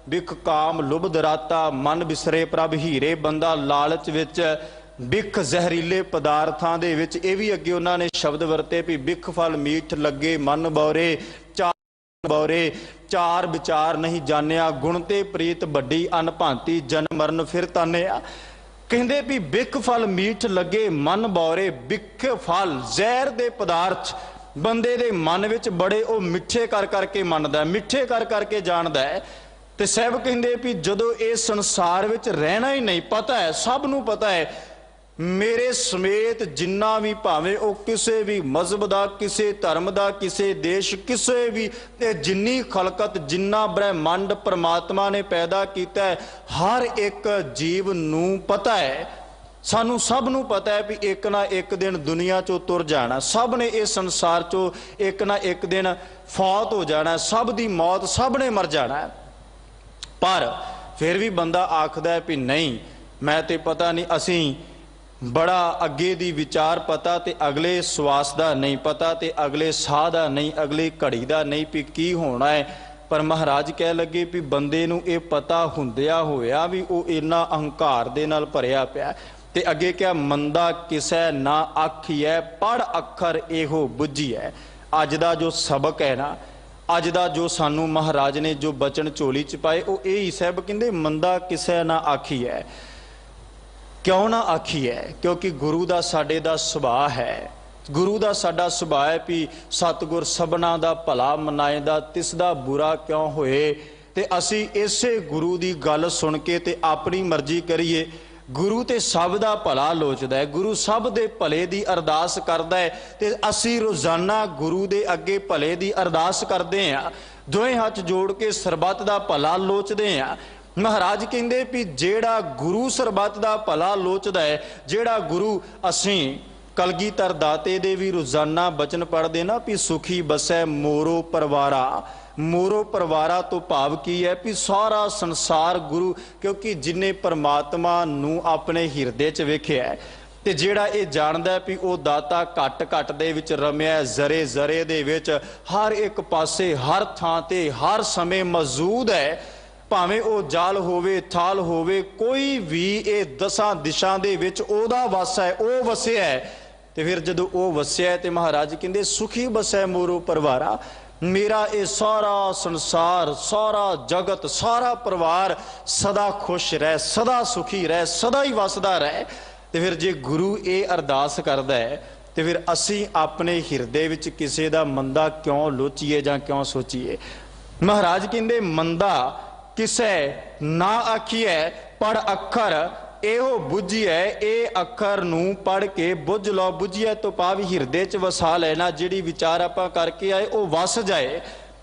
Speaker 1: ਬਿਖ ਕਾਮ ਲੁਭਦ ਰਾਤਾ, ਮਨ ਬਿਸਰੇ ਪ੍ਰਭ ਹੀਰੇ। ਬੰਦਾ ਲਾਲਚ ਵਿੱਚ ਬਿਖ ਜ਼ਹਿਰੀਲੇ ਪਦਾਰਥਾਂ ਦੇ ਵਿੱਚ ਇਹ ਵੀ ਅੱਗੇ ਉਹਨਾਂ ਨੇ ਸ਼ਬਦ ਵਰਤੇ ਵੀ ਬਿਖ ਫਲ ਮੀਠ ਲੱਗੇ ਮਨ ਬੌਰੇ ਬੌਰੇ ਚਾਰ ਵਿਚਾਰ ਨਹੀਂ ਜਾਣਿਆ ਗੁਣ ਤੇ ਪ੍ਰੀਤ ਵੱਡੀ ਅਨਭਾਂਤੀ ਜਨਮ ਮਰਨ ਫਿਰ ਤਾਨਿਆ। ਕਹਿੰਦੇ ਵੀ ਬਿਖ ਫਲ ਮੀਠ ਲੱਗੇ ਮਨ ਬੌਰੇ, ਬਿਖ ਫਲ ਜ਼ਹਿਰ ਦੇ ਪਦਾਰਥ ਬੰਦੇ ਦੇ ਮਨ ਵਿੱਚ ਬੜੇ ਉਹ ਮਿੱਠੇ ਕਰ ਕਰਕੇ ਮੰਨਦਾ, ਮਿੱਠੇ ਕਰ ਕਰਕੇ ਜਾਣਦਾ ਹੈ। ਤੇ ਸਾਹਿਬ ਕਹਿੰਦੇ ਵੀ ਜਦੋਂ ਇਸ ਸੰਸਾਰ ਵਿੱਚ ਰਹਿਣਾ ਹੀ ਨਹੀਂ, ਪਤਾ ਹੈ ਸਭ ਨੂੰ ਪਤਾ ਹੈ ਮੇਰੇ ਸਮੇਤ ਜਿੰਨਾ ਵੀ ਭਾਵੇਂ ਉਹ ਕਿਸੇ ਵੀ ਮਜ਼ਹਬ ਦਾ, ਕਿਸੇ ਧਰਮ ਦਾ, ਕਿਸੇ ਦੇਸ਼, ਕਿਸੇ ਵੀ ਜਿੰਨੀ ਖਲਕਤ ਜਿੰਨਾ ਬ੍ਰਹਿਮੰਡ ਪਰਮਾਤਮਾ ਨੇ ਪੈਦਾ ਕੀਤਾ ਹੈ, ਹਰ ਇੱਕ ਜੀਵ ਨੂੰ ਪਤਾ ਹੈ, ਸਾਨੂੰ ਸਭ ਨੂੰ ਪਤਾ ਹੈ ਵੀ ਇੱਕ ਨਾ ਇੱਕ ਦਿਨ ਦੁਨੀਆ ਚੋਂ ਤੁਰ ਜਾਣਾ, ਸਭ ਨੇ ਇਸ ਸੰਸਾਰ ਚੋਂ ਇੱਕ ਨਾ ਇੱਕ ਦਿਨ ਫੌਤ ਹੋ ਜਾਣਾ, ਸਭ ਦੀ ਮੌਤ ਸਭ ਨੇ ਮਰ ਜਾਣਾ ਹੈ। ਪਰ ਫਿਰ ਵੀ ਬੰਦਾ ਆਖਦਾ ਹੈ ਵੀ ਨਹੀਂ ਮੈਂ ਤੇ ਪਤਾ ਨਹੀਂ, ਅਸੀਂ ਬੜਾ ਅੱਗੇ ਦੀ ਵਿਚਾਰ ਪਤਾ ਤੇ ਅਗਲੇ ਸਵਾਸ ਦਾ ਨਹੀਂ ਪਤਾ ਤੇ ਅਗਲੇ ਸਾਹ ਦਾ ਨਹੀਂ, ਅਗਲੀ ਘੜੀ ਦਾ ਨਹੀਂ ਵੀ ਕੀ ਹੋਣਾ ਹੈ। ਪਰ ਮਹਾਰਾਜ ਕਹਿ ਲੱਗੇ ਵੀ ਬੰਦੇ ਨੂੰ ਇਹ ਪਤਾ ਹੁੰਦਿਆ ਹੋਇਆ ਵੀ ਉਹ ਇੰਨਾ ਅਹੰਕਾਰ ਦੇ ਨਾਲ ਭਰਿਆ ਪਿਆ। ਤੇ ਅੱਗੇ ਕਿਹਾ ਮੰਦਾ ਕਿਸੈ ਨਾ ਆਖੀਐ ਪੜ ਅੱਖਰ ਇਹੋ ਬੁੱਝੀਐ। ਅੱਜ ਦਾ ਜੋ ਸਬਕ ਹੈ ਨਾ, ਅੱਜ ਦਾ ਜੋ ਸਾਨੂੰ ਮਹਾਰਾਜ ਨੇ ਜੋ ਬਚਨ ਝੋਲੀ ਚ ਪਾਏ ਉਹ ਇਹ ਹੀ ਸਾਹਿਬ ਕਹਿੰਦੇ ਮੰਦਾ ਕਿਸੈ ਨਾ ਆਖੀਐ। ਕਿਉਂ ਨਾ ਆਖੀਐ? ਕਿਉਂਕਿ ਗੁਰੂ ਦਾ ਸਾਡੇ ਦਾ ਸੁਭਾਅ ਹੈ, ਗੁਰੂ ਦਾ ਸਾਡਾ ਸੁਭਾਅ ਹੈ ਵੀ ਸਤਿਗੁਰ ਸਭਨਾ ਦਾ ਭਲਾ ਮਨਾਏਦਾ ਤਿਸ ਦਾ ਬੁਰਾ ਕਿਉਂ ਹੋਏ। ਤੇ ਅਸੀਂ ਇਸੇ ਗੁਰੂ ਦੀ ਗੱਲ ਸੁਣ ਕੇ ਤੇ ਆਪਣੀ ਮਰਜ਼ੀ ਕਰੀਏ। ਗੁਰੂ ਤੇ ਸਭ ਦਾ ਭਲਾ ਲੋਚਦਾ ਹੈ, ਗੁਰੂ ਸਭ ਦੇ ਭਲੇ ਦੀ ਅਰਦਾਸ ਕਰਦਾ ਹੈ ਤੇ ਅਸੀਂ ਰੋਜ਼ਾਨਾ ਗੁਰੂ ਦੇ ਅੱਗੇ ਭਲੇ ਦੀ ਅਰਦਾਸ ਕਰਦੇ ਹਾਂ, ਦੋਵੇਂ ਹੱਥ ਜੋੜ ਕੇ ਸਰਬੱਤ ਦਾ ਭਲਾ ਲੋਚਦੇ ਹਾਂ। ਮਹਾਰਾਜ ਕਹਿੰਦੇ ਵੀ ਜਿਹੜਾ ਗੁਰੂ ਸਰਬੱਤ ਦਾ ਭਲਾ ਲੋਚਦਾ ਹੈ, ਜਿਹੜਾ ਗੁਰੂ ਅਸੀਂ ਕਲਗੀਧਰ ਦਾਤੇ ਦੇ ਵੀ ਰੋਜ਼ਾਨਾ ਬਚਨ ਪੜ੍ਹਦੇ ਨਾ ਵੀ ਸੁਖੀ ਬਸੈ ਮੋਰੋ ਪਰਵਾਰਾ। ਮੋਰੋ ਪਰਵਾਰਾ ਤੋਂ ਭਾਵ ਕੀ ਹੈ ਵੀ ਸਾਰਾ ਸੰਸਾਰ ਗੁਰੂ, ਕਿਉਂਕਿ ਜਿਨੇ ਪਰਮਾਤਮਾ ਨੂੰ ਆਪਣੇ ਹਿਰਦੇ 'ਚ ਵੇਖਿਆ ਤੇ ਜਿਹੜਾ ਇਹ ਜਾਣਦਾ ਵੀ ਉਹ ਦਾਤਾ ਘੱਟ ਘੱਟ ਦੇ ਵਿੱਚ ਰਮਿਆ, ਜ਼ਰੇ ਜ਼ਰੇ ਦੇ ਵਿੱਚ, ਹਰ ਇੱਕ ਪਾਸੇ ਹਰ ਥਾਂ ਤੇ ਹਰ ਸਮੇਂ ਮੌਜੂਦ ਹੈ, ਭਾਵੇਂ ਉਹ ਜਲ ਹੋਵੇ ਥਲ ਹੋਵੇ, ਕੋਈ ਵੀ ਇਹ ਦਸਾਂ ਦਿਸ਼ਾਂ ਦੇ ਵਿੱਚ ਉਹਦਾ ਵਸ ਹੈ, ਉਹ ਵਸਿਆ ਹੈ। ਤੇ ਫਿਰ ਜਦੋਂ ਉਹ ਵਸਿਆ ਤੇ ਮਹਾਰਾਜ ਕਹਿੰਦੇ ਸੁਖੀ ਬਸੈ ਮੋਰੋ ਪਰਵਾਰਾ, ਮੇਰਾ ਇਹ ਸਾਰਾ ਸੰਸਾਰ, ਸਾਰਾ ਜਗਤ, ਸਾਰਾ ਪਰਿਵਾਰ ਸਦਾ ਖੁਸ਼ ਰਹਿ, ਸਦਾ ਸੁਖੀ ਰਹਿ, ਸਦਾ ਹੀ ਵਸਦਾ ਰਹਿ। ਤੇ ਫਿਰ ਜੇ ਗੁਰੂ ਇਹ ਅਰਦਾਸ ਕਰਦਾ ਹੈ ਤੇ ਫਿਰ ਅਸੀਂ ਆਪਣੇ ਹਿਰਦੇ ਵਿੱਚ ਕਿਸੇ ਦਾ ਮੰਦਾ ਕਿਉਂ ਲੋਚੀਏ ਜਾਂ ਕਿਉਂ ਸੋਚੀਏ। ਮਹਾਰਾਜ ਕਹਿੰਦੇ ਮੰਦਾ ਕਿਸੈ ਨਾ ਆਖੀਐ ਪੜ ਅੱਖਰ ਇਹੋ ਬੁੱਝੀਐ। ਇਹ ਅੱਖਰ ਨੂੰ ਪੜ ਕੇ ਬੁੱਝ ਲਓ। ਬੁੱਝੀਐ ਤੋਂ ਭਾਵ ਹਿਰਦੇ 'ਚ ਵਸਾ ਲੈਣਾ, ਜਿਹੜੀ ਵਿਚਾਰ ਆਪਾਂ ਕਰਕੇ ਆਏ ਉਹ ਵਸ ਜਾਏ।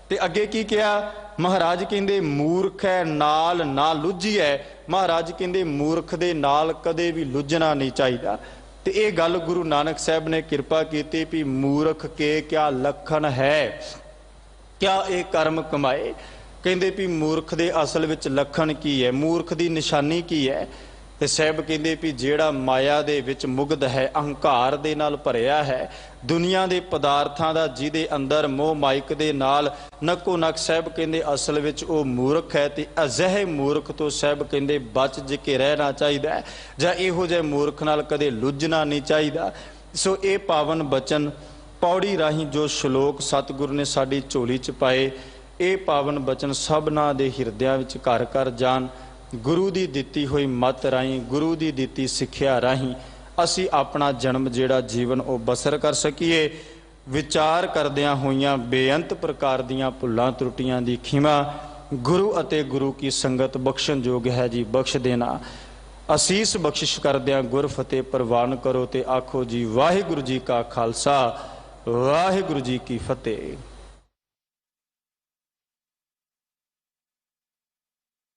Speaker 1: ਤੇ ਅੱਗੇ ਕੀ ਕਿਹਾ ਮਹਾਰਾਜ ਕਹਿੰਦੇ ਮੂਰਖ ਹੈ ਨਾਲ ਨਾ ਲੁੱਝੀਐ। ਮਹਾਰਾਜ ਕਹਿੰਦੇ ਮੂਰਖ ਦੇ ਨਾਲ ਕਦੇ ਵੀ ਲੁੱਝਣਾ ਨਹੀਂ ਚਾਹੀਦਾ। ਤੇ ਇਹ ਗੱਲ ਗੁਰੂ ਨਾਨਕ ਸਾਹਿਬ ਨੇ ਕਿਰਪਾ ਕੀਤੀ ਵੀ ਮੂਰਖ ਕੇ ਕਿਆ ਲਖਣ ਹੈ, ਕਿਆ ਇਹ ਕਰਮ ਕਮਾਏ। ਕਹਿੰਦੇ ਵੀ ਮੂਰਖ ਦੇ ਅਸਲ ਵਿੱਚ ਲੱਖਣ ਕੀ ਹੈ, ਮੂਰਖ ਦੀ ਨਿਸ਼ਾਨੀ ਕੀ ਹੈ। ਤੇ ਸਾਹਿਬ ਕਹਿੰਦੇ ਵੀ ਜਿਹੜਾ ਮਾਇਆ ਦੇ ਵਿੱਚ ਮੁਗਧ ਹੈ, ਅਹੰਕਾਰ ਦੇ ਨਾਲ ਭਰਿਆ ਹੈ, ਦੁਨੀਆ ਦੇ ਪਦਾਰਥਾਂ ਦਾ ਜਿਹਦੇ ਅੰਦਰ ਮੋਹ ਮਾਇਕ ਦੇ ਨਾਲ ਨੱਕੋ ਨੱਕ, ਸਾਹਿਬ ਕਹਿੰਦੇ ਅਸਲ ਵਿੱਚ ਉਹ ਮੂਰਖ ਹੈ। ਤੇ ਅਜਿਹੇ ਮੂਰਖ ਤੋਂ ਸਾਹਿਬ ਕਹਿੰਦੇ ਬਚ ਕੇ ਰਹਿਣਾ ਚਾਹੀਦਾ ਹੈ, ਜਾਂ ਇਹੋ ਜਿਹੇ ਮੂਰਖ ਨਾਲ ਕਦੇ ਲੁੱਝਣਾ ਨਹੀਂ ਚਾਹੀਦਾ। ਸੋ ਇਹ ਪਾਵਨ ਬਚਨ ਪੌੜੀ ਰਾਹੀਂ ਜੋ ਸ਼ਲੋਕ ਸਤਿਗੁਰੂ ਨੇ ਸਾਡੀ ਝੋਲੀ 'ਚ ਪਾਏ, ਇਹ ਪਾਵਨ ਬਚਨ ਸਭਨਾਂ ਦੇ ਹਿਰਦਿਆਂ ਵਿੱਚ ਘਰ ਘਰ ਜਾਣ। ਗੁਰੂ ਦੀ ਦਿੱਤੀ ਹੋਈ ਮੱਤ ਰਾਹੀਂ, ਗੁਰੂ ਦੀ ਦਿੱਤੀ ਸਿੱਖਿਆ ਰਾਹੀਂ ਅਸੀਂ ਆਪਣਾ ਜਨਮ ਜਿਹੜਾ ਜੀਵਨ ਉਹ ਬਸਰ ਕਰ ਸਕੀਏ। ਵਿਚਾਰ ਕਰਦਿਆਂ ਹੋਈਆਂ ਬੇਅੰਤ ਪ੍ਰਕਾਰ ਦੀਆਂ ਭੁੱਲਾਂ ਤਰੁੱਟੀਆਂ ਦੀ ਖਿਮਾ ਗੁਰੂ ਅਤੇ ਗੁਰੂ ਕੀ ਸੰਗਤ ਬਖਸ਼ਣ ਯੋਗ ਹੈ ਜੀ, ਬਖਸ਼ ਦੇਣਾ। ਅਸੀਸ ਬਖਸ਼ਿਸ਼ ਕਰਦਿਆਂ ਗੁਰ ਫਤਿਹ ਪ੍ਰਵਾਨ ਕਰੋ ਤੇ ਆਖੋ ਜੀ ਵਾਹਿਗੁਰੂ ਜੀ ਕਾ ਖਾਲਸਾ, ਵਾਹਿਗੁਰੂ ਜੀ ਕੀ ਫਤਿਹ।